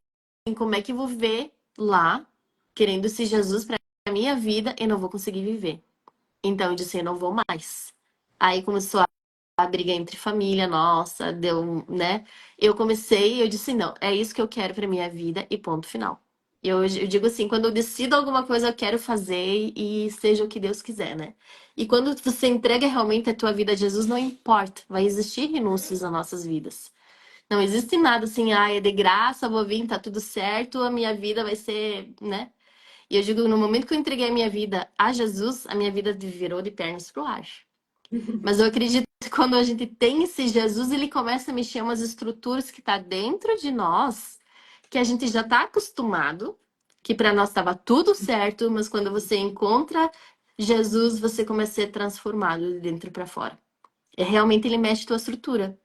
assim, como é que eu vou ver lá, querendo ser Jesus para a minha vida, e não vou conseguir viver. Então, eu disse, eu não vou mais. Aí começou a briga entre família, nossa, deu, né? Eu comecei, eu disse, não, é isso que eu quero para minha vida e ponto final. Eu digo assim, quando eu decido alguma coisa, eu quero fazer e seja o que Deus quiser, né? E quando você entrega realmente a tua vida a Jesus, não importa, vai existir renúncias nas nossas vidas. Não existe nada assim, ah, é de graça, vou vir, tá tudo certo, a minha vida vai ser, né? E eu digo, no momento que eu entreguei a minha vida a Jesus, a minha vida virou de pernas pro ar. Mas eu acredito que quando a gente tem esse Jesus, ele começa a mexer umas estruturas que tá dentro de nós, que a gente já tá acostumado, que para nós estava tudo certo, mas quando você encontra Jesus, você começa a ser transformado de dentro para fora. E realmente ele mexe tua estrutura.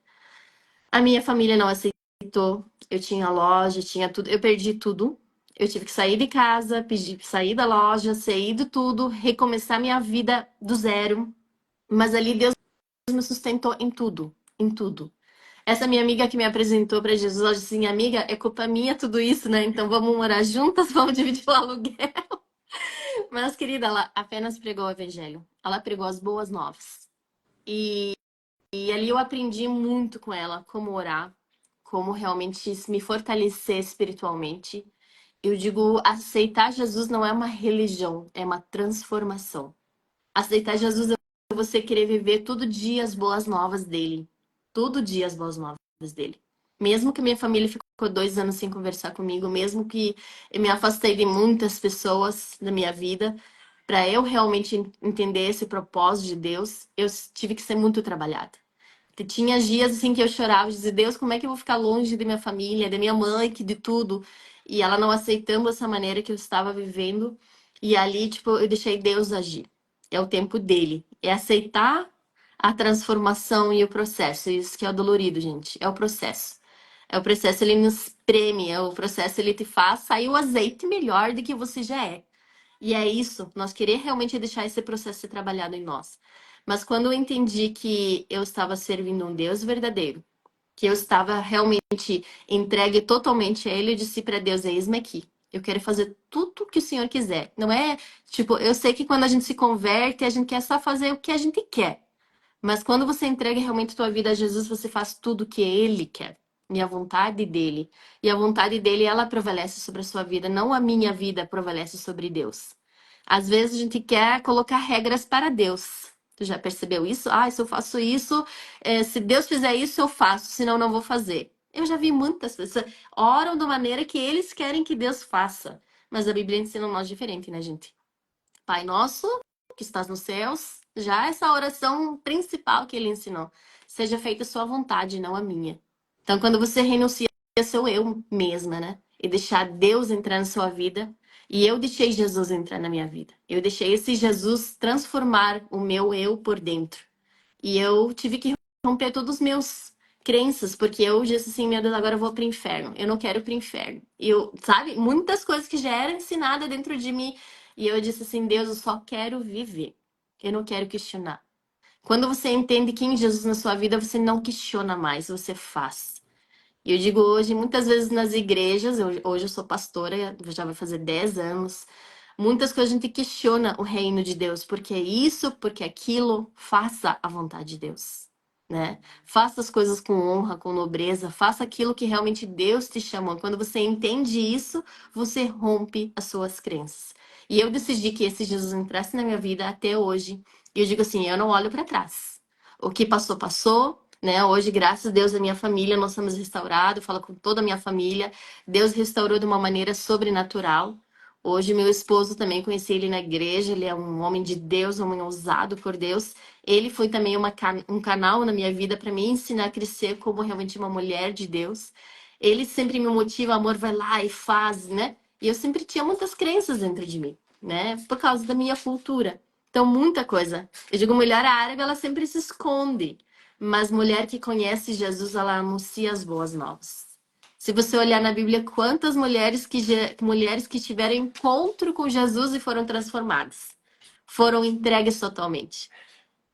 A minha família não aceitou. Eu tinha loja, tinha tudo, eu perdi tudo. Eu tive que sair de casa, pedir, sair da loja, sair de tudo, recomeçar minha vida do zero. Mas ali Deus me sustentou em tudo, em tudo. Essa minha amiga que me apresentou para Jesus, ela disse assim, amiga, é culpa minha tudo isso, né? Então vamos morar juntas, vamos dividir o aluguel. Mas, querida, ela apenas pregou o evangelho. Ela pregou as boas novas. E ali eu aprendi muito com ela como orar, como realmente me fortalecer espiritualmente. Eu digo, aceitar Jesus não é uma religião, é uma transformação. Aceitar Jesus é você querer viver todo dia as boas novas dele. Todo dia as boas novas dele. Mesmo que minha família ficou 2 anos sem conversar comigo, mesmo que eu me afastei de muitas pessoas da minha vida, para eu realmente entender esse propósito de Deus, eu tive que ser muito trabalhada. Tinha dias assim que eu chorava, dizia, Deus, como é que eu vou ficar longe da minha família, da minha mãe, que de tudo? E ela não aceitando essa maneira que eu estava vivendo. E ali, tipo, eu deixei Deus agir. É o tempo dele. É aceitar a transformação e o processo. Isso que é o dolorido, gente. É o processo. É o processo, ele nos preme. É o processo, ele te faz sair o azeite melhor do que você já é. E é isso, nós querer realmente deixar esse processo ser trabalhado em nós. Mas quando eu entendi que eu estava servindo um Deus verdadeiro, que eu estava realmente entregue totalmente a Ele, eu disse para Deus, eis-me aqui. Eu quero fazer tudo que o Senhor quiser. Não é, tipo, eu sei que quando a gente se converte, a gente quer só fazer o que a gente quer. Mas quando você entrega realmente a tua vida a Jesus, você faz tudo o que Ele quer. E a vontade dele. E a vontade dele, ela prevalece sobre a sua vida, não a minha vida prevalece sobre Deus. Às vezes a gente quer colocar regras para Deus. Tu já percebeu isso? Ah, se eu faço isso, se Deus fizer isso, eu faço, senão não vou fazer. Eu já vi muitas pessoas oram da maneira que eles querem que Deus faça. Mas a Bíblia ensina nós diferente, né, gente? Pai nosso, que estás nos céus, já essa oração principal que ele ensinou. Seja feita a sua vontade, não a minha. Então, quando você renuncia ao seu eu mesma, né? E deixar Deus entrar na sua vida, e eu deixei Jesus entrar na minha vida. Eu deixei esse Jesus transformar o meu eu por dentro. E eu tive que romper todos os meus crenças, porque eu disse assim, meu Deus, agora eu vou pro inferno. Eu não quero ir pro inferno. E eu, sabe, muitas coisas que já eram ensinadas dentro de mim. E eu disse assim, Deus, eu só quero viver. Eu não quero questionar. Quando você entende quem é Jesus na sua vida, você não questiona mais, você faz. E eu digo hoje, muitas vezes nas igrejas, hoje eu sou pastora, já vai fazer 10 anos, muitas coisas a gente questiona o reino de Deus, porque isso, porque aquilo, faça a vontade de Deus, né? Faça as coisas com honra, com nobreza, faça aquilo que realmente Deus te chamou. Quando você entende isso, você rompe as suas crenças. E eu decidi que esse Jesus entrasse na minha vida até hoje, e eu digo assim, eu não olho para trás. O que passou, passou, né? Hoje, graças a Deus, a minha família, nós somos restaurados, falo com toda a minha família. Deus restaurou de uma maneira sobrenatural. Hoje, meu esposo também conheci ele na igreja, ele é um homem de Deus, um homem ousado por Deus. Ele foi também um canal na minha vida para me ensinar a crescer como realmente uma mulher de Deus. Ele sempre me motiva, amor, vai lá e faz, né? E eu sempre tinha muitas crenças dentro de mim, né? Por causa da minha cultura. Então, muita coisa. Eu digo, mulher árabe, ela sempre se esconde. Mas mulher que conhece Jesus, ela anuncia as boas novas. Se você olhar na Bíblia, quantas mulheres que tiveram encontro com Jesus e foram transformadas, foram entregues totalmente.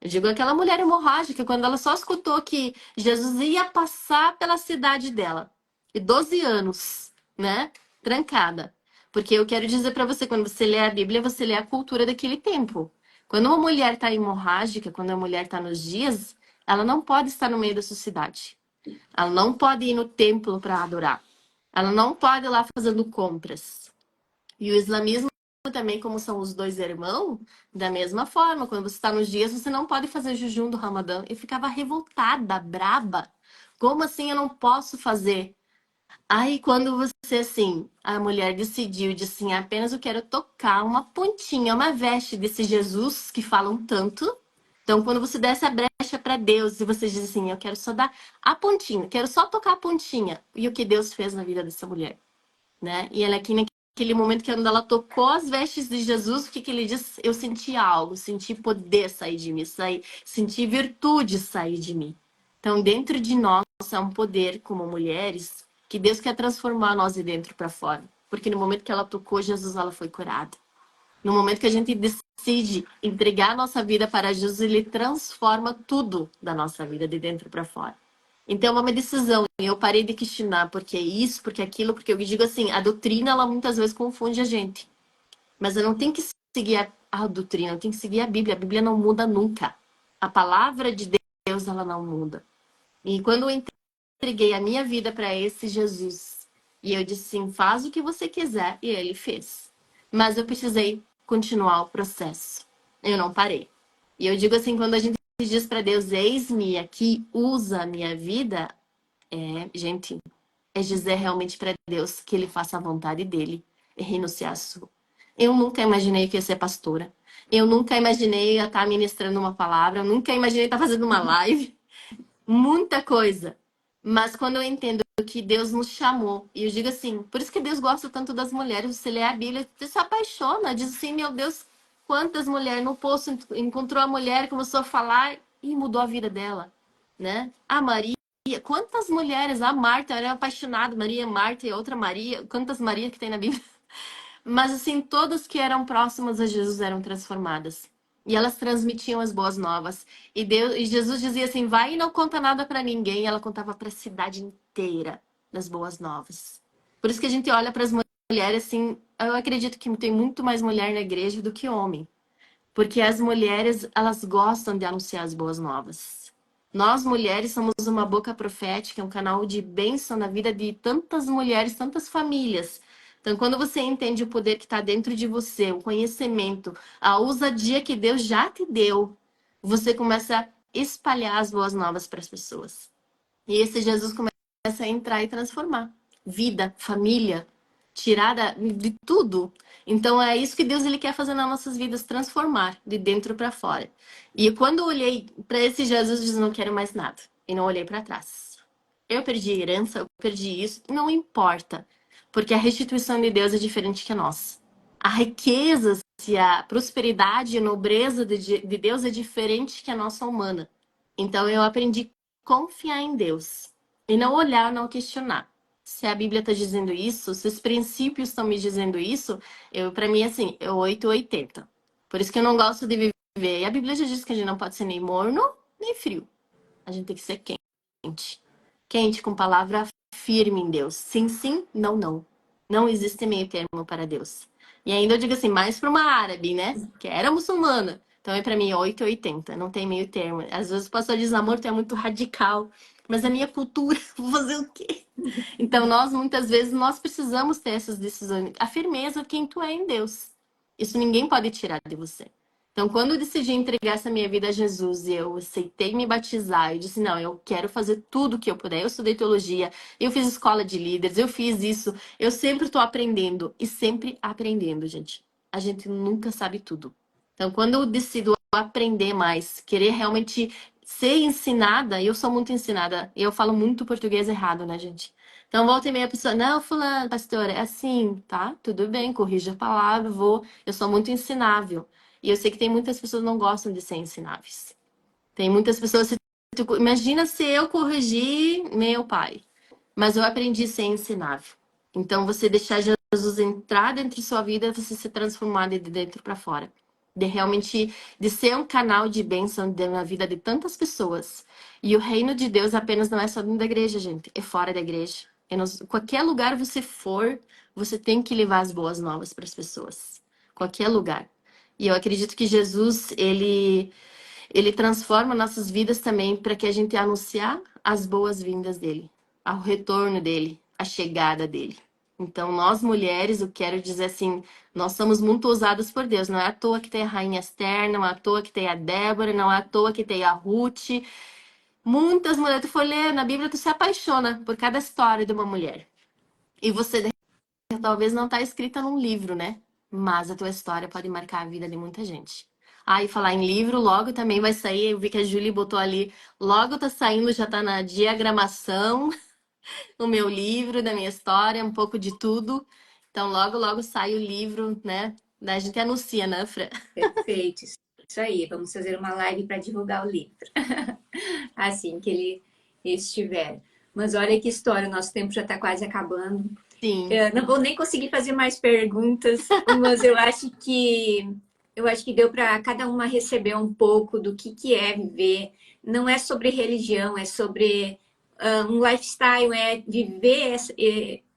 Eu digo aquela mulher hemorrágica, quando ela só escutou que Jesus ia passar pela cidade dela, e 12 anos, né, trancada. Porque eu quero dizer para você, quando você lê a Bíblia, você lê a cultura daquele tempo. Quando uma mulher está hemorrágica, quando a mulher está nos dias, ela não pode estar no meio da sociedade. Ela não pode ir no templo para adorar. Ela não pode ir lá fazendo compras. E o islamismo também, como são os dois irmãos, da mesma forma. Quando você está nos dias, você não pode fazer jejum do Ramadã. Eu ficava revoltada, braba. Como assim eu não posso fazer? Aí, quando você, assim, a mulher decidiu, disse assim, apenas eu quero tocar uma pontinha, uma veste desse Jesus que falam tanto. Então, quando você dá essa brecha para Deus e você diz assim, eu quero só dar a pontinha, quero só tocar a pontinha. E o que Deus fez na vida dessa mulher, né? E ela aqui naquele momento que quando ela tocou as vestes de Jesus, o que ele diz? Eu senti algo, senti poder sair de mim, senti virtude sair de mim. Então, dentro de nós é um poder como mulheres que Deus quer transformar nós de dentro para fora. Porque no momento que ela tocou Jesus, ela foi curada. No momento que a gente decide entregar a nossa vida para Jesus, ele transforma tudo da nossa vida de dentro para fora. Então é uma decisão. Eu parei de questionar porque isso, porque aquilo, porque eu digo assim, a doutrina ela muitas vezes confunde a gente. Mas eu não tenho que seguir a doutrina, eu tenho que seguir a Bíblia. A Bíblia não muda nunca. A palavra de Deus, ela não muda. E quando eu entreguei a minha vida para esse Jesus, e eu disse assim, faz o que você quiser, e ele fez. Mas eu precisei continuar o processo. Eu não parei. E eu digo assim, quando a gente diz para Deus, eis-me aqui, usa a minha vida, gente, é dizer realmente para Deus que ele faça a vontade dele e renunciar a sua. Eu nunca imaginei que ia ser pastora. Eu nunca imaginei estar ministrando uma palavra. Eu nunca imaginei estar fazendo uma live. Muita coisa. Mas quando eu entendo que Deus nos chamou, e eu digo assim, por isso que Deus gosta tanto das mulheres, você lê a Bíblia, você se apaixona, diz assim, meu Deus, quantas mulheres no poço encontrou a mulher, começou a falar e mudou a vida dela, né? A Maria, quantas mulheres, a Marta, era apaixonada, Maria, Marta e outra Maria, quantas Maria que tem na Bíblia? Mas assim, todas que eram próximas a Jesus eram transformadas. E elas transmitiam as boas novas. E Jesus dizia assim: vai e não conta nada para ninguém. E ela contava para a cidade inteira das boas novas. Por isso que a gente olha para as mulheres assim. Eu acredito que tem muito mais mulher na igreja do que homem. Porque as mulheres, elas gostam de anunciar as boas novas. Nós, mulheres, somos uma boca profética, um canal de bênção na vida de tantas mulheres, tantas famílias. Então, quando você entende o poder que está dentro de você, o conhecimento, a ousadia que Deus já te deu, você começa a espalhar as boas novas para as pessoas. E esse Jesus começa a entrar e transformar vida, família, tirada de tudo. Então é isso que Deus ele quer fazer nas nossas vidas, transformar de dentro para fora. E quando eu olhei para esse Jesus, eu disse, não quero mais nada. E não olhei para trás. Eu perdi a herança, eu perdi isso, não importa. Porque a restituição de Deus é diferente que a nossa. A riqueza, se a prosperidade e a nobreza de Deus é diferente que a nossa humana. Então eu aprendi a confiar em Deus. E não olhar, não questionar. Se a Bíblia está dizendo isso, se os princípios estão me dizendo isso, para mim, assim, é 8 ou 80. Por isso que eu não gosto de viver. E a Bíblia já diz que a gente não pode ser nem morno, nem frio. A gente tem que ser quente. Quente, com palavra firme em Deus. Sim, sim, não, não. Não existe meio termo para Deus. E ainda eu digo assim, mais para uma árabe, né? Que era muçulmana. Então, para mim, é 8 ou 80. Não tem meio termo. Às vezes o pastor diz, amor, tu é muito radical. Mas a minha cultura, vou fazer o quê? Então, muitas vezes, nós precisamos ter essas decisões. A firmeza de quem tu é em Deus. Isso ninguém pode tirar de você. Então, quando eu decidi entregar essa minha vida a Jesus e eu aceitei me batizar, eu disse, não, eu quero fazer tudo o que eu puder. Eu estudei teologia, eu fiz escola de líderes, eu fiz isso. Eu sempre estou aprendendo e sempre aprendendo, gente. A gente nunca sabe tudo. Então, quando eu decido aprender mais, querer realmente ser ensinada, eu sou muito ensinada, e eu falo muito português errado, né, gente? Então, volta e meia a pessoa, não, fulano, pastora, é assim, tá? Tudo bem, corrija a palavra, eu sou muito ensinável. E eu sei que tem muitas pessoas que não gostam de ser ensináveis. Tem muitas pessoas, imagina se eu corrigir meu pai. Mas eu aprendi a ser ensinável. Então, você deixar Jesus entrar dentro de sua vida, você se transformar de dentro para fora. De realmente, de ser um canal de bênção na vida de tantas pessoas. E o reino de Deus apenas não é só dentro da igreja, gente. É fora da igreja. Qualquer lugar você for, você tem que levar as boas novas para as pessoas. Qualquer lugar. E eu acredito que Jesus, ele transforma nossas vidas também para que a gente anunciar as boas-vindas dele, ao retorno dele, a chegada dele. Então, nós mulheres, eu quero dizer assim, nós somos muito ousadas por Deus. Não é à toa que tem a Rainha Esther, não é à toa que tem a Débora, não é à toa que tem a Ruth. Muitas mulheres, tu for ler na Bíblia, tu se apaixona por cada história de uma mulher. E você talvez não está escrita num livro, né? Mas a tua história pode marcar a vida de muita gente. Ah, e falar em livro, logo também vai sair. Eu vi que a Julie botou ali. Logo tá saindo, já tá na diagramação, o meu livro, da minha história, um pouco de tudo. Então, logo, logo sai o livro, né? A gente anuncia, né, Fran? Perfeito. Isso aí. Vamos fazer uma live para divulgar o livro. Assim que ele estiver. Mas olha que história, o nosso tempo já está quase acabando. Sim. Não vou nem conseguir fazer mais perguntas, mas eu acho que deu para cada uma receber um pouco do que é viver. Não é sobre religião, é sobre um lifestyle, é viver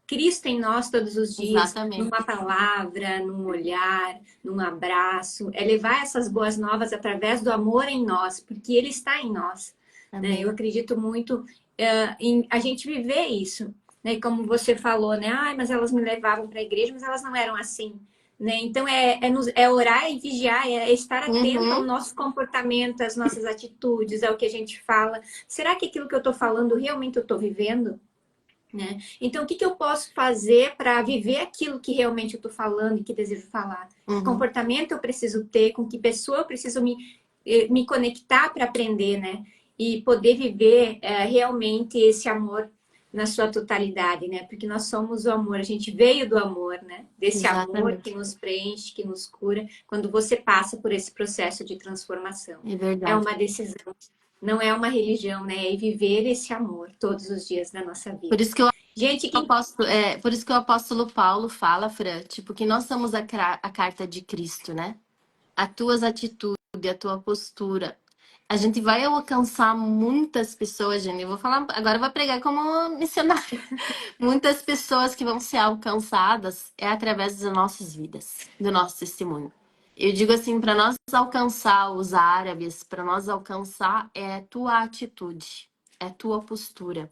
Cristo em nós todos os dias, Exatamente. numa palavra, num olhar, num abraço. É levar essas boas novas através do amor em nós, porque Ele está em nós. Né? Eu acredito muito em a gente viver isso. Né? Como você falou, né? Ai, mas elas me levavam para a igreja, mas elas não eram assim. Né? Então, é orar e vigiar, é estar atento ao nosso comportamento, às nossas atitudes, ao que a gente fala. Será que aquilo que eu estou falando realmente eu estou vivendo? Né? Então, o que eu posso fazer para viver aquilo que realmente eu estou falando e que desejo falar? Que comportamento eu preciso ter? Com que pessoa eu preciso me conectar para aprender, né? E poder viver realmente esse amor na sua totalidade, né? Porque nós somos o amor, a gente veio do amor, né? Desse amor que nos preenche, que nos cura, quando você passa por esse processo de transformação. É verdade. É uma decisão. Não é uma religião, né? É viver esse amor todos os dias da nossa vida. Por isso que Gente, por isso que o apóstolo Paulo fala, Fran, tipo, que nós somos a carta de Cristo, né? As tuas atitudes, a tua postura. A gente vai alcançar muitas pessoas, gente. Eu vou falar, agora eu vou pregar como missionária. Muitas pessoas que vão ser alcançadas é através das nossas vidas, do nosso testemunho. Eu digo assim, para nós alcançar os árabes, para nós alcançar é tua atitude, é tua postura.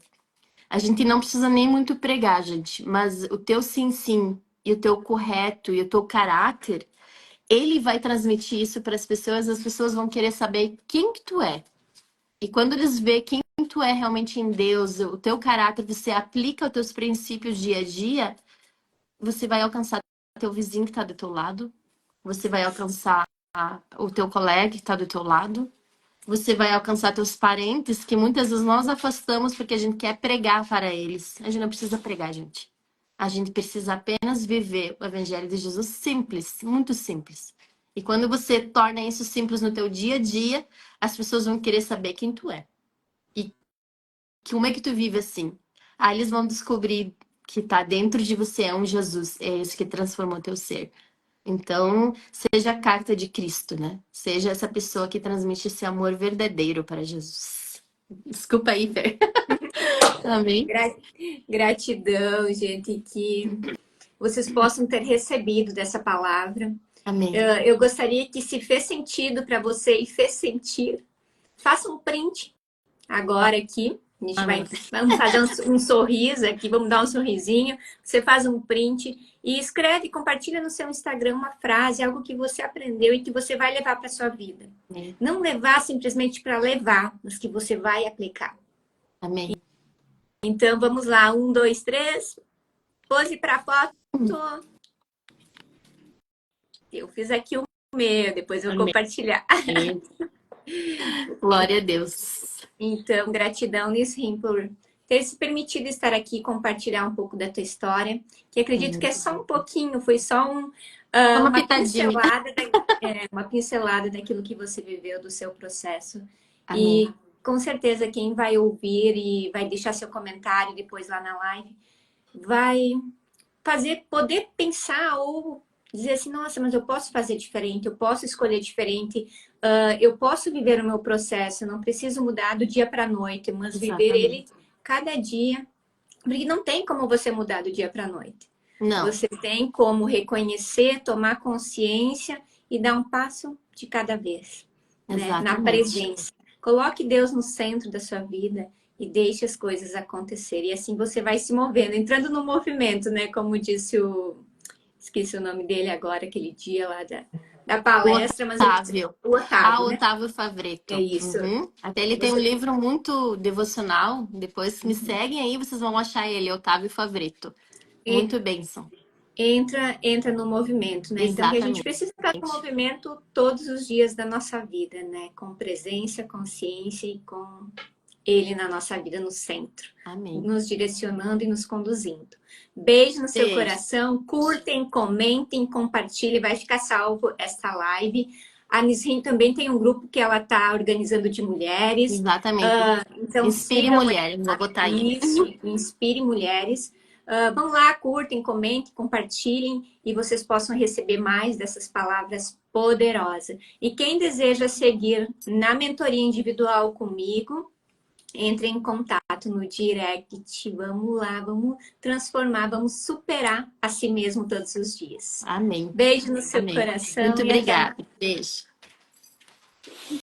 A gente não precisa nem muito pregar, gente, mas o teu sim, sim, e o teu correto, e o teu caráter, ele vai transmitir isso para as pessoas vão querer saber quem que tu é. E quando eles vê quem tu é realmente em Deus, o teu caráter, você aplica os teus princípios dia a dia, você vai alcançar teu vizinho que está do teu lado, você vai alcançar o teu colega que está do teu lado, você vai alcançar teus parentes, que muitas vezes nós afastamos porque a gente quer pregar para eles. A gente não precisa pregar, gente. A gente precisa apenas viver o evangelho de Jesus simples, muito simples. E quando você torna isso simples no teu dia a dia, as pessoas vão querer saber quem tu é. E como é que tu vive assim? Aí eles vão descobrir que tá dentro de você é um Jesus. É isso que transformou teu ser. Então, seja a carta de Cristo, né? Seja essa pessoa que transmite esse amor verdadeiro para Jesus. Desculpa aí, Fer. Amém. gratidão, gente, que vocês possam ter recebido dessa palavra. Amém. Eu gostaria que, se fez sentido para você e fez sentir, faça um print agora aqui. A gente vamos fazer um sorriso aqui, vamos dar um sorrisinho. Você faz um print e escreve, compartilha no seu Instagram uma frase, algo que você aprendeu e que você vai levar para sua vida. Não levar simplesmente para levar, mas que você vai aplicar. Amém. Então, vamos lá. 1, 2, 3. Pose para foto. Eu fiz aqui o meu, depois eu vou compartilhar. Glória a Deus. Então, gratidão, Nisrim, por ter se permitido estar aqui e compartilhar um pouco da tua história, que acredito que é só um pouquinho, foi só uma pincelada daquilo que você viveu, do seu processo. Amém. E com certeza quem vai ouvir e vai deixar seu comentário depois lá na live, vai poder pensar ou dizer assim, nossa, mas eu posso fazer diferente, eu posso escolher diferente, eu posso viver o meu processo, eu não preciso mudar do dia para a noite, mas viver ele cada dia, porque não tem como você mudar do dia para a noite. Não. Você tem como reconhecer, tomar consciência e dar um passo de cada vez, né? Na presença. Coloque Deus no centro da sua vida e deixe as coisas acontecerem. E assim você vai se movendo, entrando no movimento, né? Como disse esqueci o nome dele agora, aquele dia lá da palestra. Otávio. O Otávio, né? Otávio Favretto. É isso. Até ele tem um livro muito devocional. Depois me seguem aí, vocês vão achar ele, Otávio Favretto. Muito bênção. Entra no movimento, né? Então, que a gente precisa estar no movimento todos os dias da nossa vida, né? Com presença, consciência e com Ele na nossa vida, no centro. Amém. Nos direcionando e nos conduzindo. Beijo no seu coração. Curtem, comentem, compartilhem. Vai ficar salvo esta live. A Nisrim também tem um grupo que ela está organizando de mulheres. Exatamente. Então, Inspire Mulheres. Vou botar aí. Isso, Inspire Mulheres. Vão lá, curtem, comentem, compartilhem e vocês possam receber mais dessas palavras poderosas. E quem deseja seguir na mentoria individual comigo, entre em contato. contato no direct. Vamos lá, vamos transformar, vamos superar a si mesmo todos os dias. Amém. Beijo no seu Amém. coração Muito e até mais. obrigada. Beijo.